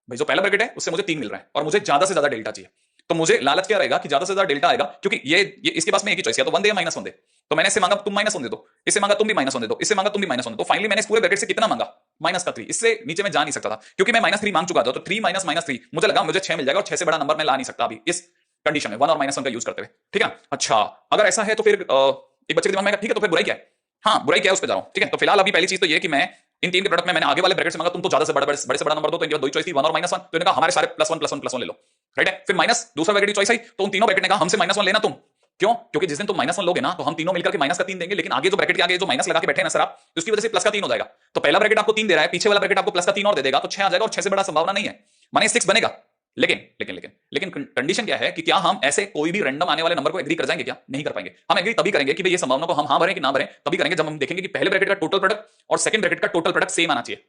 भाई जो पहला ब्रैकेट है उससे मुझे 3 मिल रहा है और मुझे ज्यादा से ज्यादा डेल्टा चाहिए, तो मुझे लालच क्या रहेगा कि ज्यादा से ज्यादा डेल्टा आएगा, क्योंकि ये इसके पास में एक ही चॉइस है, तो 1 दे या -1 दे। तो मैंने इससे मांगा तुम -1 दे दो, इससे मांगा तुम भी -1 दे दो, इससे मांगा तुम भी -1 दे दो, तो फाइनली मैंने इस पूरे ब्रैकेट से कितना मांगा, -3। इससे नीचे मैं जा नहीं सकता था क्योंकि मैं -3 मांग चुका था, तो 3 - -3 मुझे लगा मुझे 6 मिल जाएगा और 6 से बड़ा नंबर मैं ला नहीं सकता अभी इस कंडीशन में 1 और -1 का यूज करते हुए। ठीक है, अच्छा अगर ऐसा है तो फिर एक बच्चे के दिमाग में ठीक है, तो फिर बुराई क्या है? हाँ बुराई क्या है उस पर जा रहा हूं। ठीक है, तो फिलहाल अभी पहली चीज तो ये कि मैं इन तीन के प्रोडक्ट में मैंने आगे वाले ब्रैकेट से मांगा तुम तो ज्यादा से बड़े से बड़ा नंबर दो, तो इनकी दो ही चॉइस थी 1 और -1, तो इन्होंने कहा हमारे सारे +1 ले लो। राइट है, फिर माइनस दूसरा ब्रैकेट की चॉइस आई, तो उन तीनों ब्रैकेट ने कहा हमसे -1 लेना तुम। क्यों? क्योंकि जिस दिन तुम -1 लोगे ना तो हम तीनों मिलकर के माइनस का 3 देंगे, लेकिन आगे जो ब्रैकेट के आगे जो माइनस लगा के बैठे हैं ना सर आप, उसकी वजह से प्लस का 3 हो जाएगा। तो पहला ब्रैकेट आपको 3 दे रहा है, पीछे वाला ब्रैकेट आपको प्लस का 3 और दे देगा, तो 6 आ जाएगा और 6 से बड़ा संभावना नहीं है, माने 6 बनेगा। लेकिन लेकिन लेकिन लेकिन कंडीशन क्या है कि क्या हम ऐसे कोई भी रैंडम आने वाले नंबर को एग्री कर जाएंगे? क्या नहीं कर पाएंगे। हम एग्री तभी करेंगे कि भाई ये संभावना को हम हां भरें कि ना भरें, तभी करेंगे जब हम देखेंगे कि पहले ब्रैकेट का टोटल प्रोडक्ट और सेकंड ब्रैकेट का टोटल प्रोडक्ट सेम आना चाहिए।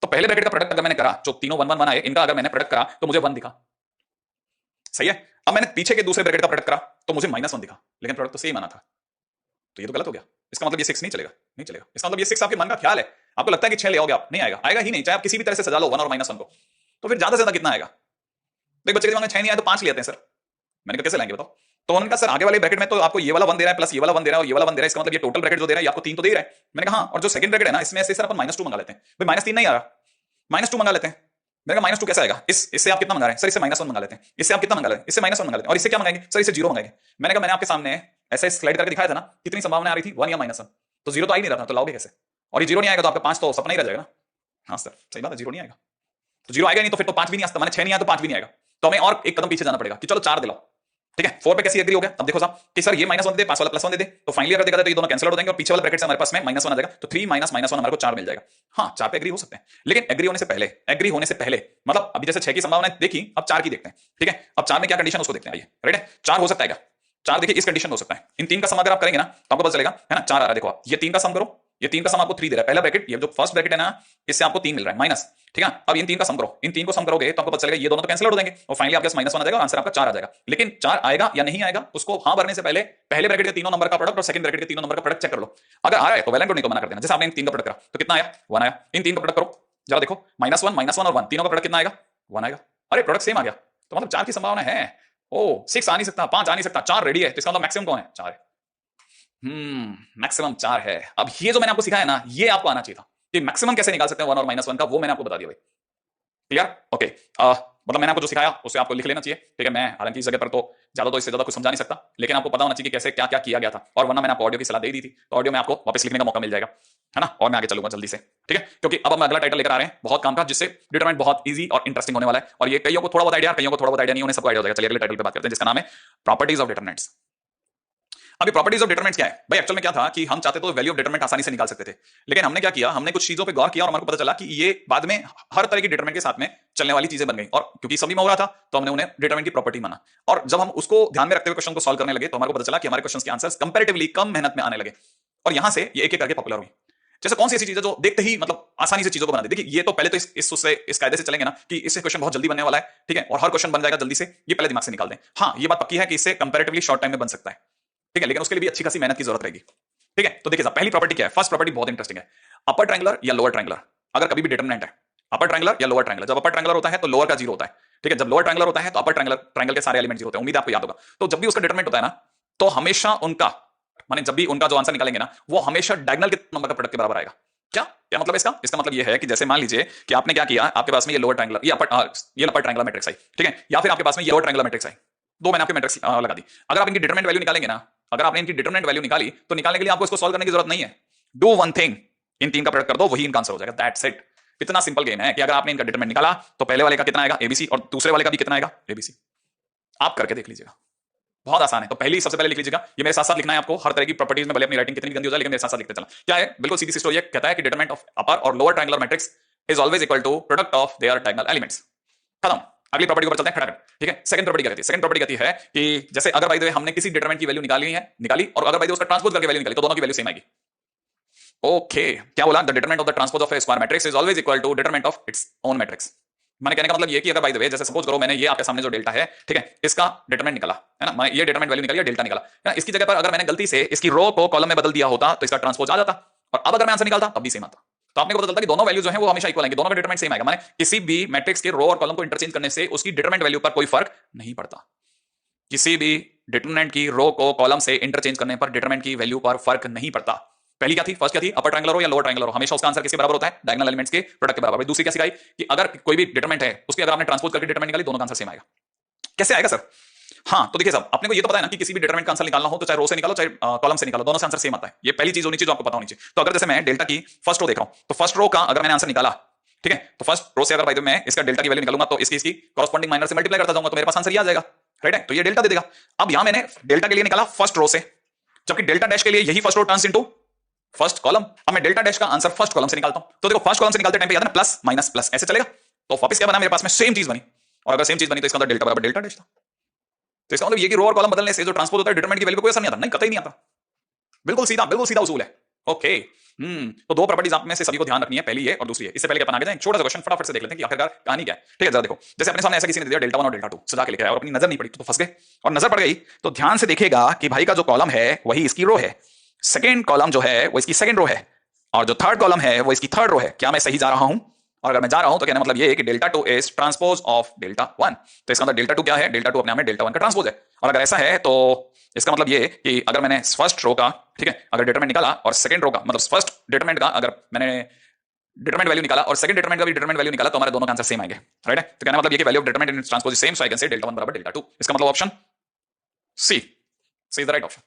तो पहले ब्रैकेट का प्रोडक्ट अगर मैंने करा, जो तीनों 1 1 1 आए, इनका अगर मैंने प्रोडक्ट करा तो मुझे 1 दिखा, सही है। अब मैंने पीछे के दूसरे ब्रैकेट का प्रोडक्ट करा तो मुझे -1 दिखा, लेकिन प्रोडक्ट तो सेम आना था, तो ये तो गलत हो गया। इसका मतलब ये 6 नहीं चलेगा, नहीं चलेगा। इसका मतलब ये 6 आपके मन का ख्याल है, आपको लगता है कि 6 ले आओगे आप, नहीं आएगा, आएगा ही नहीं, चाहे आप किसी भी तरह से सजा लो 1 और -1 को। तो फिर ज्यादा से ज्यादा कितना आएगा? तो एक बच्चे के दिमाग में 6 नहीं आया तो 5 ले आते हैं सर। मैंने कहा कैसे लाएंगे बताओ? तो उन्होंने कहा सर आगे वाले ब्रैकेट में तो आपको ये वाला 1 दे रहा है, प्लस ये वाला 1 दे रहा है और ये वाला 1 दे रहा है, इसका मतलब ये टोटल ब्रैकेट जो दे रहा है ये आपको 3 तो दे ही रहा है। मैंने कहा हाँ, और जो सेकंड ब्रैकेट है ना इसमें से सर अपन -2 मंगा लेते हैं। भाई -3 नहीं आ रहा, -2 मंगा लेते हैं। मैंने कहा -2 कैसा आएगा? इससे आप कितना मंगा रहे हैं? सर इससे -1 मंगा लेते हैं। इससे आप कितना मंगा रहे हैं? इससे -1 मंगा लेते हैं। और इससे क्या मंगाएंगे? सर इससे 0 मंगाएंगे। मैंने कहा मैंने आपके सामने ऐसे स्लाइड करके दिखाया था ना, कितनी संभावना आ रही थी 1 या -1, तो 0 तो आ ही नहीं रहा था, तो लाओगे कैसे? और ये 0 नहीं आएगा तो आपका 5 तो सपना ही रह जाएगा ना। हाँ सर सही बात है, 0 नहीं आएगा तो 0 आएगा नहीं, तो फिर तो 5 भी नहीं आता, मैंने 6 नहीं आया तो 5 भी नहीं आएगा, तो हमें और एक कदम पीछे जाना पड़ेगा कि चलो 4 दिलाओ। ठीक है, 4 पे कैसे एग्री हो गया? अब देखो साहब कि सर ये -1 दे, पास वाला +1 दे दे, तो फाइनली अगर देखा जाए तो ये दोनों कैंसिल हो जाएंगे और पीछे वाले ब्रैकेट से हमारे पास में -1 आ जाएगा, तो 3 - -1 हमारे को 4 मिल जाएगा। हाँ 4 पे एग्री हो सकते हैं, लेकिन एग्री होने से पहले मतलब अभी जैसे 6 की संभावना देखी, अब 4 की देखते हैं। ठीक है, अब 4 में क्या कंडीशन उसको देखते हैं, आइए। राइट है, 4 हो सकता है क्या? 4 देखिए इस कंडीशन हो सकता है, इन तीन का सम अगर आप करेंगे ना तो आपको पता चलेगा, है ना। 4 आ रहा है, देखो आप ये 3 का सम करो, ये 3 का सम आपको 3 दे रहा है, पहला ब्रैकेट ये जो फर्स्ट ब्रैकेट है ना इससे आपको 3 मिल रहा है माइनस। ठीक है, अब इन 3 का सम करो, इन 3 को सम करोगे तो आपको पता चलेगा ये दोनों तो कैंसिल हो जाएंगे और फाइनली आपके पास -1 आ जाएगा और आंसर आपका 4 आ जाएगा। लेकिन 4 आएगा या नहीं आएगा उसको हां भरने से पहले पहले ब्रैकेट के तीनों नंबर का प्रोडक्ट और सेकंड ब्रैकेट के तीनों नंबर का प्रोडक्ट चेक कर लो। अगर आ रहा है तो वेल एंड गुड, नहीं तो मना कर देना। जैसे आपने इन 3 का प्रोडक्ट करा तो कितना आया? 1 आया। इन 3 का प्रोडक्ट करो, जरा देखो -1 -1 और 1 तीनों का प्रोडक्ट कितना आएगा? 1 आएगा। अरे प्रोडक्ट सेम आ गया, तो मतलब 4 की संभावना है। ओ 6 आ नहीं सकता, 5 आ नहीं सकता, 4 रेडी है, तो इसका मतलब मैक्सिमम कौन है? 4 है। मैक्सिमम 4 है। अब ये जो मैंने आपको सिखाया ना ये आपको आना चाहिए था कि मैक्सिमम कैसे निकाल सकते हैं 1 और -1 का, वो मैंने आपको बता दिया भाई। क्लियर? ओके। मतलब मैंने आपको जो सिखाया उसे आपको लिख लेना चाहिए। ठीक है, मैं हालांकि इस जगह पर तो ज्यादा तो इससे ज्यादा कुछ समझा नहीं सकता, लेकिन आपको पता होना चाहिए कि कैसे क्या क्या किया गया था, और वरना मैंने आपको ऑडियो की सलाह दे दी थी, तो ऑडियो में आपको वापस लिखने का मौका मिल जाएगा, है ना। और मैं आगे चलूंगा जल्दी से। ठीक है, क्योंकि अब हम अगला टाइटल लेकर आ रहे हैं बहुत काम का, जिससे डिटरमिनेंट बहुत इजी और इंटरेस्टिंग होने वाला है, और ये कईयों को थोड़ा बहुत आइडिया, कईयों को थोड़ा बहुत आइडिया नहीं होने, सबको आइडिया हो जाएगा। चलिए अगले टाइटल पे बात करते हैं जिसका नाम है प्रॉपर्टीज ऑफ डिटरमिनेंट्स। अभी प्रॉपर्टीज ऑफ डिटरमिनेंट्स क्या है भाई? एक्चुअल में क्या था कि हम चाहते तो वैल्यू ऑफ डिटरमिनेंट आसानी से निकाल सकते थे, लेकिन हमने क्या किया, हमने कुछ चीजों पे गौर किया और हमारे को पता चला कि ये बाद में हर तरह की डिटरमिनेंट के साथ में चलने वाली चीजें बन गई, और क्योंकि सभी में हो रहा था तो हमने उन्हें डिटरमिनेंट की प्रॉपर्टी माना। और जब हम उसको ध्यान में रखते हुए क्वेश्चन को सॉल्व करने लगे तो हमारे को पता चला कि हमारे क्वेश्चन के आंसर्स कंपैरेटिवली कम मेहनत में आने लगे, और यहां से ये एक एक करके पॉपुलर हुई। जैसे कौन सी ऐसी चीजें जो देखते ही मतलब आसानी से चीजों को बना दे। देखिए ये तो पहले तो इस कायदे से चलेंगे ना कि इससे क्वेश्चन बहुत जल्दी बनने वाला है, ठीक है, और हर क्वेश्चन बन जाएगा जल्दी से, ये पहले दिमाग से निकाल दें। हाँ ये बात पक्की है कि इससे कंपैरेटिवली शॉर्ट टाइम में बन सकता है, ठीक है, लेकिन उसके लिए भी अच्छी खासी मेहनत की जरूरत रहेगी। ठीक है, तो देखिए साहब पहली प्रॉपर्टी क्या है? फर्स्ट प्रॉपर्टी बहुत इंटरेस्टिंग है, अपर ट्रायंगुलर या लोअर ट्रायंगुलर अगर कभी भी डिटरमिनेंट है, अपर ट्रायंगुलर या लोअर ट्रायंगुलर, जब अपर ट्रायंगुलर होता है तो लोअर का 0 होता है। ठीक है, जब लोअर ट्रायंगुलर होता है तो अपर ट्रायंगल के सारे एलिमेंट 0 होते हैं, उम्मीद है आपको याद होगा। तो जब भी उसका डिटरमिनेंट होता है ना तो हमेशा उनका माने जब भी उनका जो आंसर निकालेंगे ना वो हमेशा डायगोनल के नंबर का प्रोडक्ट के बराबर आएगा। क्या क्या मतलब इसका मतलब ये है कि जैसे मान लीजिए कि आपने क्या किया, आपके पास में ये लोअर ट्रायंगुलर ये अपर ट्रायंगुलर मैट्रिक्स आई, ठीक है, या फिर आपके पास में ये लोअर ट्रायंगुलर मैट्रिक्स आई, दो मैंने आपके मैट्रिक्स लगा दी। अगर आप इनकी डिटरमिनेंट वैल्यू निकालेंगे ना, अगर आपने इनकी डिटरमिनेंट वैल्यू निकाली तो निकालने के लिए आपको इसको सॉल्व करने की जरूरत नहीं है। डू वन थिंग, इन तीन का प्रोडक्ट कर दो, वही इनका आंसर हो जाएगा। That's it. इतना सिंपल गेम है कि अगर आपने इनका डिटरमिनेंट निकाला तो पहले वाले का कितना आएगा एबीसी और दूसरे वाले का भी कितना आएगा एबीसी। आप करके देख लीजिएगा, बहुत आसान है। तो पहली सबसे पहले लिख लीजिएगा, ये मेरे साथ साथ लिखना है आपको हर तरह की प्रॉपर्टीज में, भले अपनी राइटिंग कितनी गंदी हो जाए लेकिन मेरे साथ साथ लिखते चलना। क्या है? बिल्कुल सीधी सी स्टोरी है, कहता है कि डिटरमिनेंट ऑफ अपर और lower triangular matrix is always equal to product of their diagonal elements. खत्म। अगली प्रॉपर्टी को चलते हैं खटाखट। ठीक है, सेकंड प्रॉपर्टी क्या कहती है? सेकंड प्रॉपर्टी कहती है कि जैसे अगर बाय द वे हमने किसी डिटरमिनेंट की वैल्यू निकाली और अगर बाय द वे उसका ट्रांसपोज करके वैल्यू निकाली तो दोनों की वैल्यू सेम आएगी। ओके, क्या बोला? The determinant of the transpose of a square matrix is always equal to determinant of its own matrix. मैंने कहने का मतलब ये कि अगर बाय द वे जैसे सपोज करो मैंने ये आपके सामने जो डेल्टा है, ठीक है, इसका डिटरमिनेंट निकला है ना, मैं ये डिटरमिनेंट वैल्यू निकली, डेल्टा निकला है ना, इसकी जगह पर अगर मैंने गलती से इसकी रो को कॉलम में बदल दिया होता तो इसका ट्रांसपोज आ जाता, और अब अगर मैं आंसर निकालता तब भी सेम आता। तो आपने को पता चलता कि दोनों वैल्यू जो है वो हमेशा इक्वल आएंगे, दोनों का डिटरमिनेंट सेम आएगा, माने किसी भी मैट्रिक्स के रो और कॉलम को इंटरचेंज करने से उसकी डिटरमिनेंट वैल्यू पर कोई फर्क नहीं पड़ता। किसी भी डिटरमिनेंट की रो को कॉलम से इंटरचेंज करने पर डिटरमिनेंट की वैल्यू पर फर्क नहीं पड़ता। पहली क्या थी, फर्स्ट क्या थी, अपर ट्रायंगुलर हो या लोअर ट्रायंगुलर हो, हमेशा उसका आंसर किसके बराबर होता है, डायगोनल एलिमेंट्स के प्रोडक्ट के बराबर। दूसरी क्या सिखाई कि अगर कोई भी डिटरमिनेंट है उसके अगर आपने ट्रांसपोज करके डिटरमिनेंट निकाली, दोनों का आंसर सेम आएगा। कैसे आएगा सर? हाँ तो देखिए साहब, अपने को ये तो पता है ना कि किसी भी डिटरमिनेंट का आंसर निकालना हो तो चाहे रो से निकालो चाहे कॉलम से निकालो, दोनों से आंसर सेम आता है। ये पहली चीज होनी चाहिए जो आपको पता होनी चाहिए। तो अगर जैसे मैं डेल्टा की फर्स्ट रो देख रहा हूं तो फर्स्ट रो का अगर मैंने आंसर निकाला, ठीक है, तो फर्स्ट रो से अगर भाई मैं इसका डेल्टा की वैल्यू निकालूंगा तो इसकी कॉरस्पॉन्डिंग माइनर से मल्टीप्लाई करता जाऊंगा तो मेरे पास आंसर ये आ जाएगा, राइट है, तो ये डेल्टा दे देगा। अब यहां मैंने डेल्टा के लिए निकाला फर्स्ट रो से, जबकि डेल्टा डैश के लिए यही first row turns into first column. अब मैं डेल्टा डैश का आंसर फर्स्ट कॉलम से निकालता हूं, तो देखो फर्स्ट कॉलम से निकालते टाइम पे याद है ना, प्लस माइनस प्लस ऐसे चलेगा, तो वापस क्या बना मेरे पास में, सेम चीज बनी। और अगर सेम चीज बनी तो इसका मतलब डेल्टा बराबर डेल्टा डैश था। तो इसका मतलब ये कि रो और कॉलम बदलने से जो ट्रांसपोज होता है डिटरमिनेंट की वैल्यू को कोई असर नहीं आता, नहीं, कतई नहीं आता, बिल्कुल सीधा उसूल है। ओके, तो दो प्रॉपर्टीज आप में से सभी को ध्यान रखनी है, पहली ये और दूसरी है। इससे पहले अपन आगे जाएं, छोटा सा क्वेश्चन फटाफट से देख लेते हैं कि आखिरकार कहानी क्या है। ठीक है, जरा देखो, जैसे अपने सामने ऐसा किसी ने दिया डेल्टा 1 और डेल्टा 2 सजा के लेके आया और अपनी नजर नहीं पड़ी तो फंस गए, और नजर पड़ गई तो ध्यान से देखेगा कि भाई का जो कॉलम है वही इसकी रो है, सेकेंड कॉलम जो है वो इसकी सेकेंड रो है, और जो थर्ड कॉलम है वो इसकी थर्ड रो है। क्या मैं सही जा रहा हूं? और अगर मैं जा रहा हूं तो कहना मतलब ये है कि delta 2 is transpose of delta 1। तो इसका मतलब डेल्टा 2 क्या है, डेल्टा 2 अपने आप में डेल्टा 1 का ट्रांसपोज है। और अगर ऐसा है तो इसका मतलब ये कि अगर मैंने फर्स्ट रो का, ठीक है, अगर डिटरमिनेंट निकाला और सेकंड रो का, मतलब फर्स्ट डिटरमिनेंट का अगर मैंने डिटरमिनेंट वैल्यू निकाला और सेकंड डिटरमिनेंट का भी डिटरमिनेंट वैल्यू निकाला तो हमारे दोनों का आंसर सेम आएंगे, राइट है। तो कहना मतलब ये कि value of determinant in transpose is same, so I can say delta 1 बराबर डेल्टा 2। इसका मतलब option C is the right option.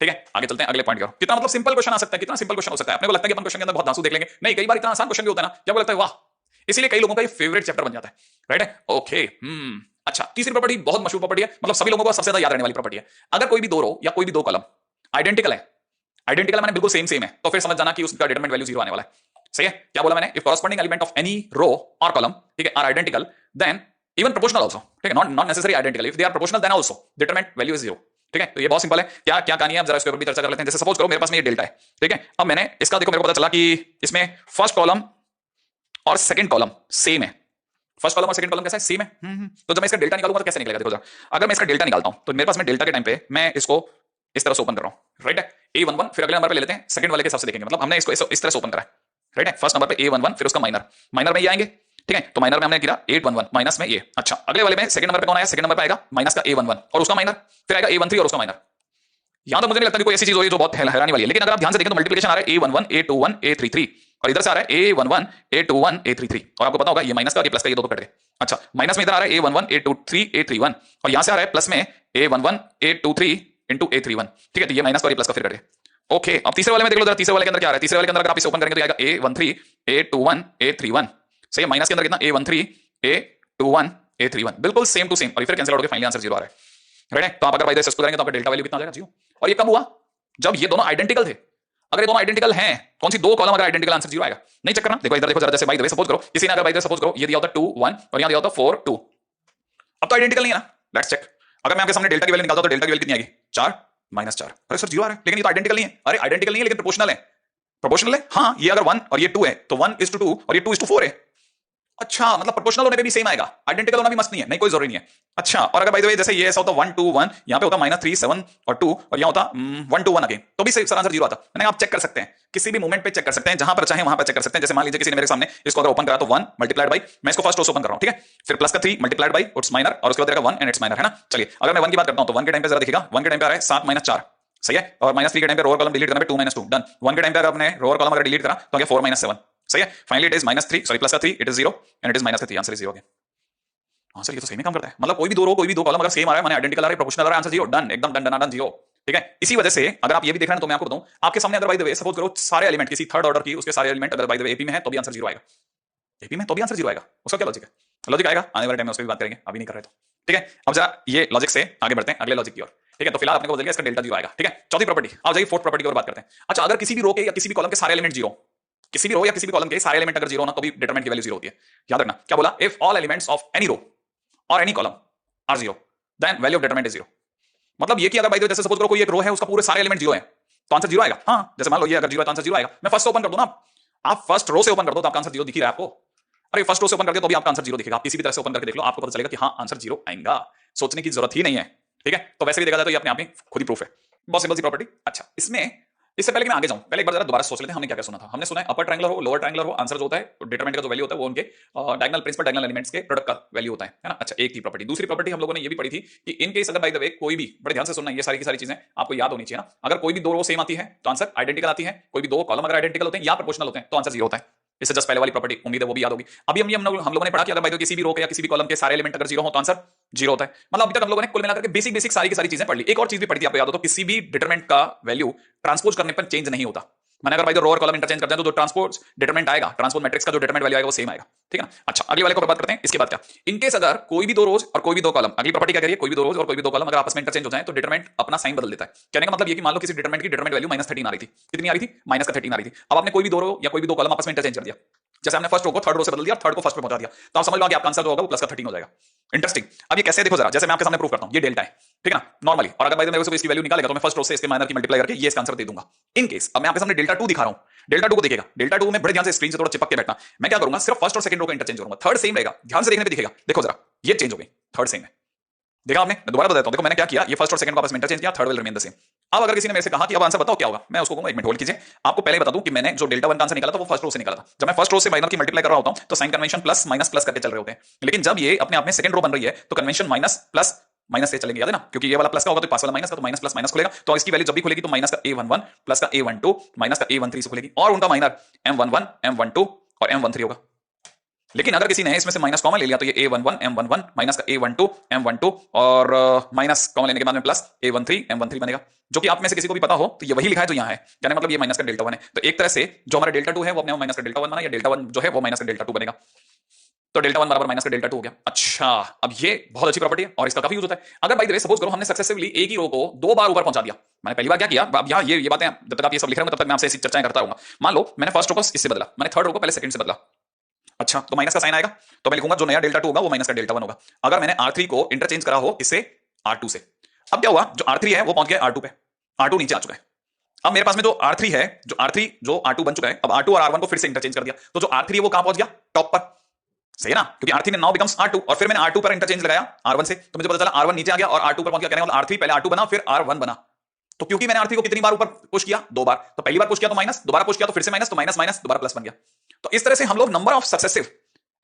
ठीक है, आगे चलते हैं अगले पॉइंट की ओर। कितना मतलब सिंपल क्वेश्चन आ सकता है, कितना सिंपल क्वेश्चन हो सकता है। अपने को लगता है कि अपन क्वेश्चन के अंदर बहुत धांसू देख लेंगे, नहीं, कई बार इतना आसान क्वेश्चन भी होता है ना, जब लगता है वाह, इसलिए कई लोगों का ये फेवरेट चैप्टर बन जाता है, राइट है। ओके, अच्छा, तीसरी प्रॉपर्टी बहुत मशहूर प्रॉपर्टी है, मतलब सभी लोगों को सबसे ज्यादा याद रहने वाली प्रॉपर्टी है। अगर कोई भी दो रो या कोई भी दो कॉलम आइडेंटिकल है, आइडेंटिकल माने बिल्कुल सेम है, तो फिर समझ जाना कि उसका डिटरमिनेंट वैल्यू 0 आने वाला है। सही है, क्या बोला मैंने, if corresponding element of any row और कॉलम, ठीक है, are identical then even proportional also, ठीक है, not necessary identical, if they are proportional then also determinant value is 0। ठीक है, तो ये बहुत सिंपल है। क्या क्या कहानी है, अब जरा इसके ऊपर भी चर्चा कर लेते हैं। जैसे सपोज करो मेरे पास में ये डेल्टा है, ठीक है, अब मैंने इसका देखो, मेरे को पता चला कि इसमें फर्स्ट कॉलम और सेकंड कॉलम सेम है, फर्स्ट कॉलम और सेकंड कॉलम कैसा है, सेम है। तो जब मैं इसका डेल्टा निकालूंगा तो कैसे निकलेगा, देखो जरा, अगर मैं इसका डेल्टा निकालता हूं तो मेरे पास में डेल्टा के टाइम पे मैं इसको इस तरह से ओपन कर रहा हूं, राइट है, A11, फिर अगले नंबर पे ले लेते हैं सेकंड वाले के हिसाब से देखेंगे, मतलब हमने इसको इस तरह से ओपन करा है, राइट है, फर्स्ट नंबर पे A11, फिर उसका माइनर में ये आएंगे, ठीक है, तो माइनर में हमने किया 811 माइनस में ये, अच्छा, अगले वाले में सेकंड नंबर पे कौन आया, सेकंड नंबर पे आएगा माइनस का A11 और उसका माइनर, फिर आएगा A13 और उसका माइनर। यहां तो मुझे नहीं लगता कि कोई ऐसी चीज होगी जो बहुत हैरानी वाली है, लेकिन अगर आप ध्यान से देखें तो मल्टीप्लिकेशन आ रहा है A11 A21 A33 और इधर से आ रहा है A11 A21 A33, और आपको पता होगा ये माइनस का और ये प्लस का, ये दो कट गए। अच्छा, माइनस में इधर आ रहा है A11 A23 A31 और यहां से आ रहा है प्लस में A11 A23 into A31, ठीक है, तो ये माइनस का और ये प्लस का फिर कट गए। ओके, अब तीसरे वाले में देख लो जरा, तीसरे वाले के अंदर क्या आ रहा है, तीसरे वाले के अंदर अगर आप इसे ओपन करेंगे तो आएगा A13 A21 A31, सही है, माइनस के अंदर कितना A13 A21 A31, बिल्कुल सेम टू सेम, और फिर कैंसिल आउट होकर फाइनली आंसर 0 आ रहा है, राइट है। तो आप अगर बाय द सब्स्टिट्यूट करेंगे तो आपका डेल्टा वैल्यू कितना आ जाएगा, 0। और ये कब हुआ, जब ये दोनों आइडेंटिकल थे। अगर ये दोनों आइडेंटिकल हैं, कौन सी दो कॉलम अगर आइडेंटिकल, आंसर 0 आएगा। नहीं चेक करना, देखो इधर देखो जरा, जैसे बाय द वे सपोज करो किसी ने अगर बाय द वे सपोज करो ये दिया होता 2 1 और यहां दिया होता 4 2, अब तो आइडेंटिकल नहीं है ना, लेट्स चेक। अगर मैं आपके सामने डेल्टा की वैल्यू निकालता हूं तो डेल्टा की वैल्यू कितनी आएगी, 4 -4, अरे सर 0 आ रहा है, लेकिन ये तो आइडेंटिकल नहीं है। अरे आइडेंटिकल नहीं है लेकिन प्रोपोर्शनल है, प्रोपोर्शनल है, हाँ, ये अगर 1 और ये 2 है तो 1:2 और ये 2:4 है। अच्छा, मतलब प्रोपोर्शनल होने पे भी सेम आएगा, आइडेंटिकल होना भी मस्त नहीं है, नहीं कोई जरूरी नहीं है। अच्छा, और अगर बाय द वे जैसे ये ऐसा होता 1 2 1, यहां पे होता -3 7 और 2 और यहां होता 1 2 1 अगेन, तो भी सर आंसर 0 आता। मैंने आप चेक कर सकते हैं, किसी भी मोमेंट पे चेक कर सकते हैं, जहां पर चाहे वहां पर चेक कर सकते हैं। जैसे मान लीजिए किसी ने मेरे सामने इसको अगर ओपन करा तो 1 मल्टीप्लाइड बाई, मैं इसको फर्स्ट रो से ओपन कर रहा हूं, ठीक है, फिर प्लस का 3 मल्टीप्लाइड बाई इट्स माइनर और उसके बाद रहेगा 1 एंड इट्स माइनर, है ना। चलिए, अगर मैं 1 की बात करता हूं तो 1 के टाइम पे जरा देखिएगा, 1 के टाइम पे आ रहा है 7 -4, सही है, और -3 के टाइम पे रोअर कॉलम डिलीट करना पे 2 -2 डन। 1 के टाइम पे अगर आपने रोअर कॉलम अगर डिलीट करा तो आ गया 4 -7, सही है, finally it is -3, sorry plus का 3 it is 0 and it is -3, answer is 0 again. Answer ये तो सही में काम करता है, मतलब कोई भी दो रो कोई भी दो कॉलम अगर सेम आ रहा है, माने आइडेंटिकल आ रहा है, प्रोपोर्शनल आ रहा है, आंसर 0, डन, एकदम डन डन डन 0, ठीक है। इसी वजह से अगर आप ये भी देख रहे हैं तो मैं आपको बताऊं, आपके सामने अगर बाय द वे सपोज करो सारे एलिमेंट किसी थर्ड ऑर्डर की, उसके सारे एलिमेंट अगर बाय द वे एपी में है तो भी आंसर 0 आएगा, एपी में तो भी आंसर 0 आएगा। उसका क्या लॉजिक है, लॉजिक आएगा आने वाले टाइम में, उस पर भी बात करेंगे, अभी नहीं कर रहे तो, ठीक है। अब जरा ये लॉजिक से आगे बढ़ते हैं अगले लॉजिक की ओर, ठीक है। तो फिलहाल अपने को बदल गया, इसका डेल्टा 0 आएगा, ठीक है। चौथी प्रॉपर्टी, आप जाइए फोर्थ प्रॉपर्टी की ओर बात करते हैं। अच्छा, अगर किसी भी रो के या किसी भी कॉलम के सारे एलिमेंट 0, किसी भी रो या किसी भी कॉलम के सारे एलिमेंट अगर 0 ना तो भी डिटरमिनेंट की वैल्यू 0 होती है। याद रखना, क्या बोला, if all elements of any row और any column are 0 then value of determinant is 0। मतलब ये कि अगर बाय द वे जैसे सपोज करो कोई एक रो है, उसका पूरे सारे एलिमेंट 0 है तो आंसर 0 आएगा। हाँ, जैसे मान लो ये अगर 0 है तो आंसर 0 आएगा। मैं फर्स्ट से ओपन कर दूं ना, आप फर्स्ट रो से ओपन कर दो तो आपका आंसर 0 दिख ही रहा है आपको। अरे फर्स्ट रो से ओपन करके तो भी आपका आंसर जीरो दिखेगा, आप किसी भी तरह से ओपन करके देख लो, आपको पता चलेगा कि हाँ आंसर जीरो आएगा, सोचने की जरूरत ही नहीं है। ठीक है, तो वैसे भी देखा जाए तो ये अपने आप में खुद ही प्रूफ है, बहुत सिंपल सी प्रॉपर्टी। अच्छा, इसमें इससे पहले कि मैं आगे जाऊं, पहले एक बार जरा दोबारा सोच लेते हैं हमने क्या क्या सुना था। हमने सुना है अपर ट्रायंगुलर हो, लोअर ट्रायंगुलर हो, आंसर जो होता है डिटरमिनेंट का जो वैल्यू होता है वो उनके डायगोनल प्रिंसिपल डायगोनल एलिमेंट्स के प्रोडक्ट का वैल्यू होता है ना। अच्छा, एक थी प्रॉपर्टी। दूसरी प्रॉपर्टी हम लोगों ने ये भी पढ़ी थी कि इन केस अगर बाय द वे कोई भी, बड़े ध्यान से सुनना, ये सारी की सारी चीजें आपको याद होनी चाहिए ना, अगर कोई भी दो रो सेम आती है तो आंसर आइडेंटिकल आती है, कोई भी दो कॉलम अगर आइडेंटिकल होते हैं या प्रोपोर्शनल होते हैं तो आंसर जीरो होता है। इससे जस्ट पहले वाली प्रॉपर्टी उम्मीद है वो भी याद होगी। अभी हम लोगों ने पढ़ा कि अगर बाय द वे किसी भी रो के या किसी भी कॉलम के सारे एलिमेंट अगर जीरो हो तो आंसर जीरो होता है। मतलब अभी तक हम लोगों ने कुल मिलाकर के बेसिक बेसिक सारी की सारी चीजें पढ़ ली। एक और चीज भी पढ़ी थी, आपको याद हो तो, किसी भी डिटरमिनेंट का वैल्यू ट्रांसपोज करने पर चेंज नहीं होता। मैंने अगर भाई रोअर कॉलम इंटरचेंज करते हैं तो जो ट्रांसपोज डिटरमिनेंट आएगा, ट्रांसपोज मैट्रिक्स का जो डिटरमिनेंट वैल्यू आएगा वो सेम आएगा। ठीक है ना। अच्छा, अगले वाले को बात करते हैं। इसके बाद क्या, इनकेस अगर कोई भी दो रोज और कोई भी दो कॉलम, अगली प्रॉपर्टी क्या कह रही है, कोई भी दो रोज और कोई भी दो कॉलम अगर आपस में इंटरचेंज हो जाए तो डिटरमिनेंट अपना साइन बदल देता है। कहने का मतलब ये कि मान लो किसी डिटरमिनेंट की डिटरमिनेंट वैल्यू -13 आ रही थी, कितनी आ रही थी, -13 आ रही थी। अब आपने कोई भी दो रो या कोई भी दो कॉलम आपस में इंटरचेंज कर दिया, जैसे हमने फर्स्ट रो को थर्ड रो से बदल दिया, थर्ड को फर्स्ट पे पहुंचा दिया, तो आप समझ लो कि आपका आंसर जो होगा वो +13 हो जाएगा। इंटरेस्टिंग। अब ये कैसे देखो जरा, जैसे मैं आपके सामने प्रूफ करता हूं, ये डेल्टा है, ठीक है ना, नॉर्मली, और अगर भाई मेरे को इसकी वैल्यू निकालेगा तो मैं फर्स्ट रो से इसके माइनर की मल्टीप्लाई करके ये इसका आंसर दे दूंगा। इन केस अब मैं आपके सामने डेल्टा 2 दिखा रहा हूं, डेल्टा 2 को देखिएगा, डेल्टा 2 में बड़े ध्यान से स्क्रीन से थोड़ा चिपक के बैठना। मैं क्या करूंगा, सिर्फ फर्स्ट और सेकंड रो को इंटरचेंज करूंगा, थर्ड सेम रहेगा, ध्यान से देखने पे दिखेगा। देखो जरा, ये चेंज हो गई, थर्ड सेम है, देखा आपने। मैं दोबारा बताता हूं, देखो मैंने क्या किया, ये फर्स्ट और सेकंड को आपस में इंटरचेंज किया, third will remain the same. अब अगर किसी ने मेरे से कहा कि अब आंसर बताओ क्या होगा, मैं उसको कहूंगा एक मिनट होल्ड कीजिए, आपको पहले बता दूं कि मैंने जो डेल्टा 1 का आंसर निकाला था वो फर्स्ट रो से निकाला था। जब मैं फर्स्ट रो से माइनर की मल्टीप्लाई कर रहा होता हूं तो sign convention plus minus plus करके चल रहे होते हैं, लेकिन जब ये अपने आप में सेकंड रो बन रही है तो कन्वेंशन माइनस प्लस माइनस से चलेंगे, याद है ना, क्योंकि ये वाला प्लस का होगा तो पास वाला माइनस का, तो माइनस प्लस माइनस खुलेगा, तो इसकी वैल्यू जब भी खुलेगी तो माइनस का a11 प्लस का a12 माइनस का a13 से खुलेगी, और उनका माइनर m11 m12 और m13 होगा। लेकिन अगर किसी ने इसमें से माइनस कॉमन ले लिया तो ये a11 m11 माइनस का a12 m12 और माइनस कॉमन लेने के बाद में प्लस a13 m13 बनेगा, जो कि आप में से किसी को भी पता हो तो ये वही लिखा है जो यहाँ है। कहने मतलब ये माइनस का डेल्टा 1 है, तो एक तरह से जो हमारा डेल्टा 2 है वो अपने माइनस का डेल्टा 1 बना, या डेल्टा 1 जो है वो माइनस का डेल्टा 2 बनेगा, तो डेल्टा 1 बराबर माइनस का डेल्टा 2 हो गया। अच्छा, अब ये बहुत अच्छी प्रॉपर्टी है और इसका काफी यूज होता है। अगर बाय द वे सपोज करो हमने सक्सेसफुली एक ही रो को दो बार ऊपर पहुंचा दिया, मैंने पहली बार क्या किया, अब यहाँ ये बातें जब तक आप ये सब लिख रहे हो तब तक मैं आपसे ऐसी चर्चाएं करता रहूंगा। मान लो मैंने फर्स्ट रो को इससे बदला, मैंने थर्ड रो को पहले सेकंड से बदला, अच्छा तो माइनस का साइन आएगा, तो मैं लिखूंगा जो नया डेल्टा 2 होगा वो माइनस का डेल्टा 1 होगा। अगर मैंने R3 को इंटरचेंज करा हो इससे R2 से, अब क्या हुआ, जो R3 है वो पहुंच गया R2 पे, R2 नीचे आ चुका है। अब मेरे पास में जो R3 है, जो R2 बन चुका है, अब R2 और R1 को फिर से इंटरचेंज कर दिया, तो जो R3 है वो कहां पहुंच गया, टॉप पर, सही है ना, क्योंकि R3 ने नाउ बिकम्स R2, और फिर मैंने R2 पर इंटरचेंज लगाया R1 से, तो मुझे पता चला R1 नीचे आ गया और R2 पर पहुंच गया। कहने का मतलब R3 पहले R2 बना फिर R1 बना, तो क्योंकि मैंने R3 को कितनी बार ऊपर पुश किया, दो बार, तो पहली बार पुश किया तो माइनस, दोबारा पुश किया तो फिर से माइनस, तो माइनस माइनस दोबारा प्लस बन गया। तो इस तरह से हम लोग नंबर ऑफ सक्सेसिव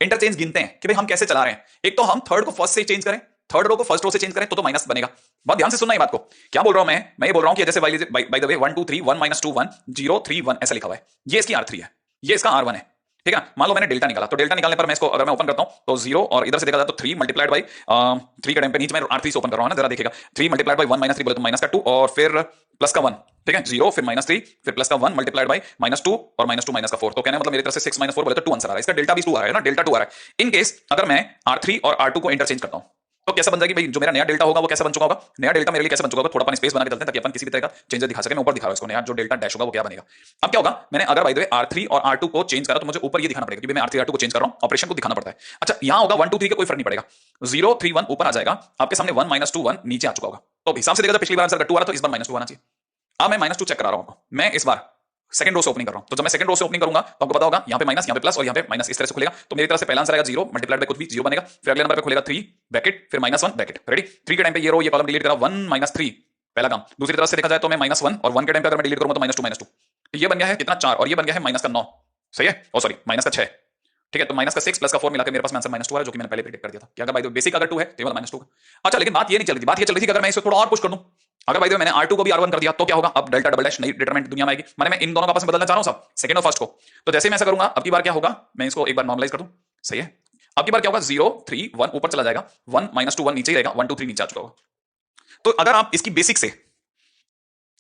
इंटरचेंज गिनते हैं कि भाई हम कैसे चला रहे हैं। एक तो हम थर्ड को फर्स्ट से चेंज करें, थर्ड रो को फर्स्ट रो से चेंज करें तो माइनस बनेगा। बहुत ध्यान से सुनना ये बात को, क्या बोल रहा हूं मैं ये बोल रहा हूं कि जैसे बाय द वे 1 2 3 1 -2 1 0 3 1 ऐसा लिखा हुआ है, ये इसकी R3 है, ये इसका R1 है, ठीक है। मान लो मैंने डेल्टा निकाला, तो डेल्टा निकालने पर मैं इसको अगर मैं ओपन करता हूं तो 0 और इधर से देखा जाए तो 3 मल्टीप्लाइड बाई 3 के टाइम पे नीचे मैं R3 से ओपन कर रहा हूं ना, जरा देखिएगा, 3 मल्टीप्लाइड बाई 1 -3 बोले तो माइनस का 2 और फिर प्लस का 1, ठीक है, 0 फिर -3 फिर प्लस का 1 मल्टीप्लाइड बाई -2 और -2 माइनस का 4, तो कहने मतलब मेरी तरफ से 6 - 4 बोले तो 2 आंसर आ रहा है, इसका डेल्टा भी 2 आ रहा है ना, डेल्टा 2 आ रहा है। इन केस अगर मैं R3 और R2 को इंटरचेंज करता हूं तो कैसा बन जाएगी भाई, जो मेरा नया डेल्टा होगा वो कैसा बन चुका होगा, नया डेल्टा मेरे लिए कैसे बन चुका होगा, थोड़ा अपन स्पेस बना के चलते हैं ताकि अपन किसी भी तरह का चेंजेस दिखा सके। मैं ऊपर दिखा रहा हूं इसको, नया जो डेल्टा डैश होगा वो क्या बनेगा। अब क्या होगा, मैंने अगर बाय द वे R3 और R2 को चेंज करा तो मुझे ऊपर ये दिखाना पड़ेगा कि मैं R3 R2 को चेंज कर रहा हूं, ऑपरेशन को दिखाना पड़ता है। अच्छा, यहां होगा 1 2 3 का कोई फर्क नहीं पड़ेगा, 0 3 1 ऊपर आ जाएगा, आपके सामने 1 -2 1 नीचे आ चुका होगा, तो हिसाब से देखा तो पिछली बार आंसर 2 आ रहा, तो इस बार -2 आना चाहिए। अब मैं -2 चेक करा रहा हूं, मैं इस बार सेकंड रो से ओपनिंग कर रहा हूं, तो जब मैं सेकंड रो से ओपनिंग करूंगा तो आपको पता होगा यहां पे माइनस, यहां पे प्लस और यहां पे माइनस, इस तरह से खुलेगा। तो मेरी तरफ से पहला आंसर आएगा 0 मल्टीप्लाइड बाय कुछ भी 0 बनेगा, फिर अगले नंबर पे खुलेगा 3 ब्रैकेट फिर -1 ब्रैकेट, रेडी। 3 के टाइम पे ये रो ये कॉलम डिलीट करा, 1 - 3 पहला काम। दूसरी तरफ से देखा जाए तो मैं -1 और 1 के टाइम पे अगर मैं डिलीट करूंगा तो -2 तो ये बन गया है कितना 4 और ये बन गया है -9, सही है, ओ सॉरी -6, ठीक है। तो -6 प्लस का 4 मिलाकर मेरे पास आंसर -2 है, जो कि मैंने पहले प्रेडिक्ट कर दिया था कि अगर बाय द बेसिक अगर 2 है तो ये वाला -2 का। अच्छा, लेकिन बात ये नहीं चल रही थी, बात ये चल रही थी कि अगर मैं इसको थोड़ा और पुश कर दूं, अगर बाय द वे मैंने R2 को भी R1 कर दिया तो क्या होगा, अब डेल्टा डबल डैश नई डिटरमिनेंट दुनिया में आएगी, माने मैं इन दोनों का आपस में बदलना चाह रहा हूं सब, सेकंड और फर्स्ट को। तो जैसे मैं ऐसा करूंगा अब की बार क्या होगा, मैं इसको एक बार नॉर्मलाइज कर दूं, सही है। अब की बार क्या होगा, 0 3 1 ऊपर चला जाएगा, 1 -2 1 नीचे ही रहेगा, 1 2 3 नीचे आ चुका होगा। तो अगर आप इसकी बेसिक से,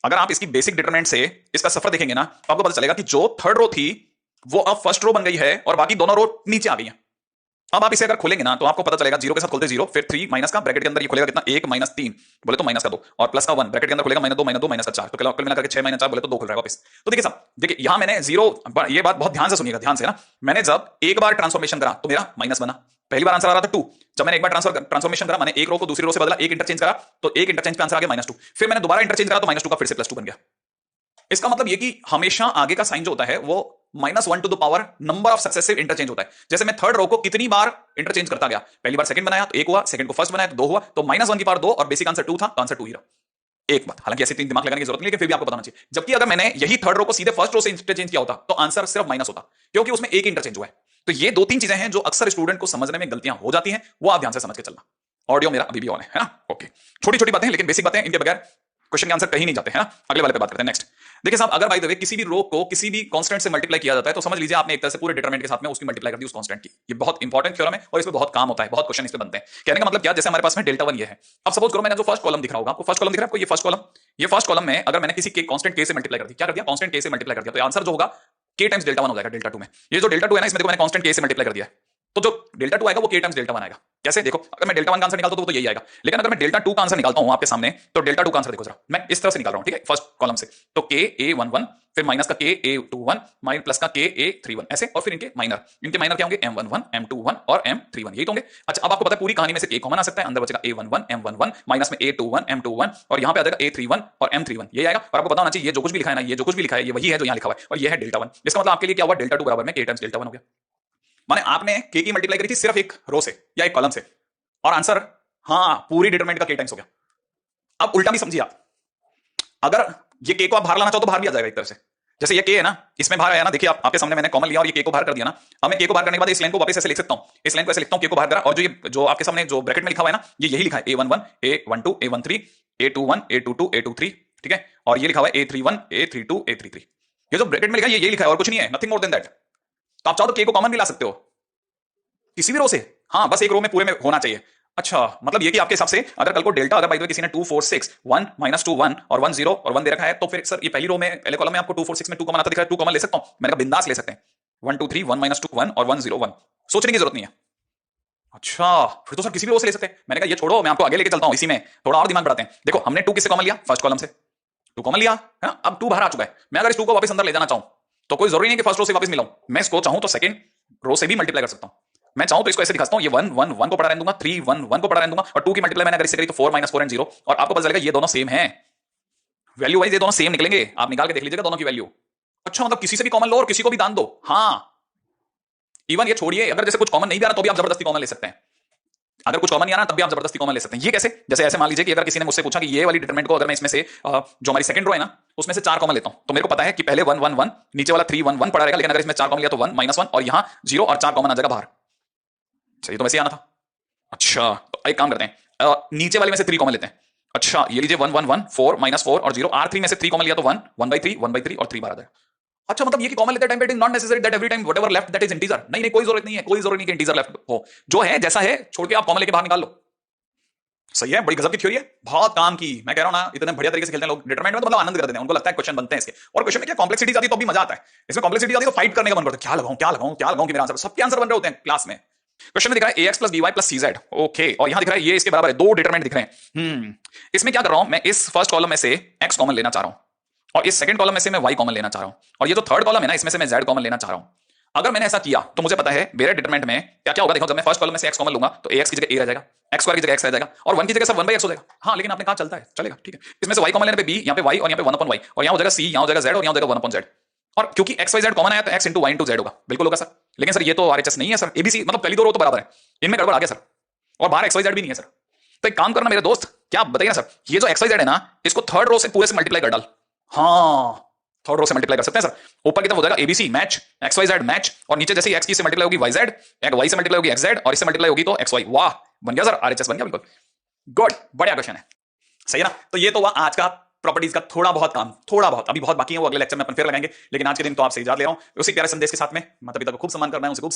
अगर आप इसकी बेसिक डिटरमिनेंट से इसका सफर देखेंगे ना तो आपको पता चलेगा कि जो थर्ड रो थी वो अब फर्स्ट रो बन गई है और बाकी दोनों रो नीचे आ गई हैं। अब आप इसे अगर खोलेंगे ना तो आपको पता चलेगा, 0 के साथ खोलते 0 फिर 3 माइनस का ब्रैकेट के अंदर ये खुलेगा कितना 1 -3 बोले तो माइनस का 2 और प्लस का 1 ब्रैकेट के अंदर खुलेगा -2 -2 माइनस का 4, तो कुल मिलाकर के 6 - 4 बोले तो 2 खुल रहा है वापस। तो देखिए साहब, देखिए यहां मैंने 0, ये बात बहुत ध्यान से सुनिएगा, ध्यान से ना, मैंने जब एक बार ट्रांसफॉर्मेशन करा तो मेरा माइनस बना, पहली बार आंसर आ रहा था 2, जब मैंने एक बार ट्रांसफॉर्मेशन करा, मैंने एक रो को दूसरी रो से बदला, एक इंटरचेंज करा तो एक इंटरचेंज पे आंसर आ गया -2, फिर मैंने दोबारा इंटरचेंज करा तो -2 का फिर से +2 बन गया। इसका मतलब ये कि हमेशा आगे का साइन जो होता है वो -1 to the power number of successive interchange होता है। जैसे मैं थर्ड रो को कितनी बार इंटरचेंज करता गया, पहली बार सेकंड बनाया तो 1 हुआ, सेकंड को फर्स्ट बनाया तो 2 हुआ, तो -1 की पावर 2 और बेसिक आंसर 2 था, तो आंसर 2 ही रहा। एक बात, हालांकि ऐसे तीन दिमाग लगाने की जरूरत नहीं, लेकिन फिर भी आपको पता होना चाहिए। जबकि अगर मैंने यही थर्ड रो को सीधे फर्स्ट रो से इंटरचेंज किया होता तो आंसर सिर्फ माइनस होता, क्योंकि उसमें एक इंटरचेंज हुआ है। तो ये दो तीन चीजें हैं जो अक्सर स्टूडेंट को समझने में गलतियां हो जाती हैं, वो आप ध्यान से समझ के चलना। ऑडियो मेरा अभी भी ऑन है ना? ओके, छोटी छोटी बातें लेकिन बेसिक बातें, इनके बगैर क्वेश्चन के आंसर कहीं नहीं जाते हैं ना। अगले वाले पे बात करते हैं। नेक्स्ट देखिए साहब, अगर बाय द वे किसी भी रो को किसी भी कांस्टेंट से मल्टीप्लाई किया जाता है तो समझ लीजिए आपने एक तरह से पूरे डिटरमिनेंट के साथ में उसकी मल्टीप्लाई कर दी उस कांस्टेंट की। ये बहुत इंपॉर्टेंट थ्योरम है और इसमें बहुत काम होता है, बहुत क्वेश्चन इस पे बनते हैं। कहने का मतलब क्या, जैसे हमारे पास में डेल्टा 1 ये है। अब सपोज करो मैंने जो फर्स्ट कॉलम दिख रहा होगा आपको, फर्स्ट कॉलम दिख रहा है आपको, ये फर्स्ट कॉलम में अगर मैंने किसी के कांस्टेंट के से मल्टीप्लाई कर दी, क्या कर दिया, कांस्टेंट के से मल्टीप्लाई कर दिया, तो आंसर जो होगा k टाइम्स डेल्टा 1 हो जाएगा डेल्टा 2 में। ये जो डेल्टा 2 है ना, इसमें देखो मैंने कांस्टेंट k से मल्टीप्लाई कर दिया है, तो जो डेल्टा 2 आएगा वो k टाइम्स डेल्टा 1 आएगा। कैसे देखो, अगर मैं डेल्टा 1 का आंसर निकालता हूं तो यही आएगा, लेकिन अगर मैं डेल्टा 2 का आंसर निकालता हूं आपके सामने तो डेल्टा 2 का आंसर देखो जरा, मैं इस तरह से निकाल रहा हूं, ठीक है, फर्स्ट कॉलम से, तो k a11 फिर माइनस का k a21 माइनस प्लस का k a31 ऐसे, और फिर इनके माइनर क्या होंगे, m11 m21 और m31, यही तो होंगे। अच्छा, अब आपको पता है पूरी कहानी में से k कॉमन आ सकता है, अंदर बचेगा a11 m11 माइनस में a21 m21 और यहां पे आ जाएगा a31 और m31, ये आएगा। और आपको पता होना चाहिए ये जो कुछ भी लिखा है ना, ये जो कुछ भी लिखा है ये वही है जो यहां लिखा हुआ है, और ये है डेल्टा 1। इसका मतलब आपके लिए क्या हुआ, डेल्टा 2 बराबर में k टाइम्स डेल्टा 1 हो गया। माने आपने k की मल्टीप्लाई करी थी सिर्फ एक रो से या एक कॉलम से, और आंसर हाँ पूरी डिटरमिनेंट का k टाइम्स हो गया। अब उल्टा भी समझिए आप, अगर ये k को आप बाहर लाना चाहो तो बाहर भी आ जाएगा एक तरह से। जैसे ये k है ना, इसमें बाहर आया ना, देखिए आपके सामने मैंने कॉमन लिया और ये k को बाहर कर दिया ना। अब मैं k को बाहर करने के बाद इस लाइन को वापस ऐसे लिख सकता हूं, इस लाइन को ऐसे लिखता हूं, k को बाहर करा, और जो ये जो आपके सामने जो ब्रैकेट में लिखा हुआ है ना, ये यही लिखा है a11 a12 a13 a21 a22 a23, ठीक है, और ये लिखा हुआ है a31 a32 a33। ये जो ब्रैकेट में लिखा है ये यही लिखा है और कुछ नहीं है, नथिंग मोर देन दैट। तो आप चाहो तो k को कॉमन भी ला सकते हो किसी भी रो से, हाँ बस एक रो में पूरे में होना चाहिए। अच्छा, मतलब ये कि आपके हिसाब से अगर कल को डेल्टा, अगर बाय द वे किसी ने 2 4 6 1 -2 1 और 1 0 और 1 दे रखा है, तो फिर सर ये पहली रो में पहले कॉलम में आपको 2 4 6 में 2 कॉमन आता दिख रहा है, 2 कॉमन ले सकता हूं, मैंने कहा बिंदास ले सकते हैं, 1 2 3 1 -2 1 और 1 0 1, सोचने की जरूरत नहीं है। अच्छा, फिर तो सर किसी भी रो से ले सकते हैं। मैंने कहा ये छोड़ो, मैं आपको आगे लेके चलता हूं, इसी में थोड़ा और दिमाग बढ़ाते हैं। देखो हमने 2 किससे कॉमन लिया, फर्स्ट कॉलम से 2 कॉमन लिया है ना, अब 2 बाहर आ चुका है। मैं अगर इस 2 को वापस अंदर ले जाना चाहूं तो कोई जरूरी नहीं कि फर्स्ट रो से वापस मिलाऊं, मैं इसको चाहूं तो सेकंड रो से भी मल्टीप्लाई कर सकता हूं। मैं चाहूं तो इसको ऐसे दिखाता हूं, ये 1 1 1 को पढ़ा रहने दूंगा, 3 1 1 को पढ़ा रहने दूंगा, और 2 की मल्टीप्लाई मैंने अगर इससे करी तो 4 -4 एंड 0, और आपको पता चलेगा ये दोनों सेम हैं, वैल्यू वाइज ये दोनों सेम निकलेंगे, आप निकाल के देख लीजिएगा दोनों की वैल्यू। अच्छा, मतलब किसी से भी कॉमन लो और किसी को भी दान दो, हाँ इवन ये छोड़िए, अगर जैसे कुछ कॉमन नहीं भी आ रहा तो भी आप जबरदस्ती कॉमन ले सकते हैं। अगर कुछ कॉमन नहीं आ रहा तब भी आप जबरदस्ती कॉमन ले सकते हैं। ये कैसे, जैसे ऐसे मान लीजिए कि अगर किसी ने मुझसे पूछा कि ये वाली डिटरमिनेंट को अगर मैं इसमें से जो हमारी सेकंड रो है ना उसमें से 4 कॉमन लेता हूं, तो मेरे को पता है कि पहले 1 1 1 नीचे वाला 3 1 1 पड़ा रहेगा, लेकिन अगर इसमें 4 कॉमन लिया तो 1 -1 और यहां 0 और 4 कॉमन आ जाएगा बाहर। सही, तो वैसे आना था। अच्छा, तो एक काम करते हैं, नीचे वाले में से 3 कॉमन लेते हैं। अच्छा, ये लीजिए 1 1 1 4 -4 और 0, R3 में से 3 कॉमन लिया तो 1 1/3 1/3 और 3 बार आ जाएगा। अच्छा, मतलब ये कि कॉमन लेते टाइम पे it is not necessary that every time whatever left that is integer. नहीं कोई जरूरत नहीं है, कोई जरूरत नहीं कि इंटीजर लेफ्ट हो, जो है जैसा है छोड़ के आप कॉमन लेके बाहर निकाल लो। सही है, बड़ी गजब की थ्योरी है, बहुत काम की। मैं कह रहा हूं ना, इतने बढ़िया तरीके से खेलते हैं लोग डिटरमिनेंट में, तो मतलब आनंद कर देते हैं, उनको लगता है क्वेश्चन बनते हैं इसके, और क्वेश्चन में क्या कॉम्प्लेक्सिटी आती है तो भी मजा आता है। इसमें कॉम्प्लेक्सिटी आती है तो फाइट करने का मन करता है, क्या लगाऊं कि मेरा आंसर, सबके आंसर बन रहे होते हैं क्लास में। क्वेश्चन में दिख रहा है ax + by + cz, ओके, और यहां दिख रहा है ये इसके बराबर है, दो डिटरमिनेंट दिख रहे हैं। इसमें क्या कर रहा हूं मैं, इस फर्स्ट कॉलम में से x कॉमन लेना चाह रहा हूं और इस सेकंड कॉलम में से मैं y कॉमन लेना चाह रहा हूं, और ये जो थर्ड कॉलम है ना इसमें से मैं z कॉमन लेना चाह रहा हूं। अगर मैंने ऐसा किया तो मुझे पता है मेरे डिटरमिनेंट में क्या क्या होगा। देखो, जब मैं फर्स्ट कॉलम में से x कॉमन लूंगा तो ax की जगह a रह जाएगा, x स्क्वायर की जगह x रह जाएगा, और 1 की जगह सब 1/x हो जाएगा। हाँ, लेकिन आपने कहा चलता है, चलेगा, ठीक है। इसमें से y कॉमन लेने पे b, यहां पे y और यहां पे 1/y, और यहां हो जाएगा c, यहां हो जाएगा z और यहां हो जाएगा 1/z। और क्योंकि x y z कॉमन आया तो x * y * z होगा, बिल्कुल होगा सर। लेकिन सर ये तो RHS नहीं है सर, ABC मतलब पहली दो रो तो बराबर है, इनमें गड़बड़ आ गया सर, और बाहर x y z भी नहीं है सर। तो एक काम करना मेरे दोस्त, क्या बताइए ना सर, ये जो x y z है ना इसको थर्ड रो से पूरे से मल्टीप्लाई कर डाल। हाँ, थर्ड रो से मल्टीप्लाई कर सकते हैं सर। ऊपर की तरफ हो जाएगा ABC मैच, XYZ मैच, और नीचे जैसे x की से मल्टीप्लाई होगी YZ, y से मल्टीप्लाई होगी XZ, और इससे मल्टीप्लाई होगी तो XY। वाह, बन गया सर, RHS बन गया, बिल्कुल गुड, बढ़िया क्वेश्चन है। सही है ना? तो ये तो हुआ आज का प्रॉपर्टीज का थोड़ा बहुत काम, थोड़ा बहुत, अभी बहुत बाकी है, वो अगले लेक्चर में अपन फिर लगाएंगे। लेकिन आज के दिन तो आपसे इजाजत ले रहा हूं उसी प्यारे संदेश के साथ में, माता पिता को खूब सम्मान करना है, उनसे खूब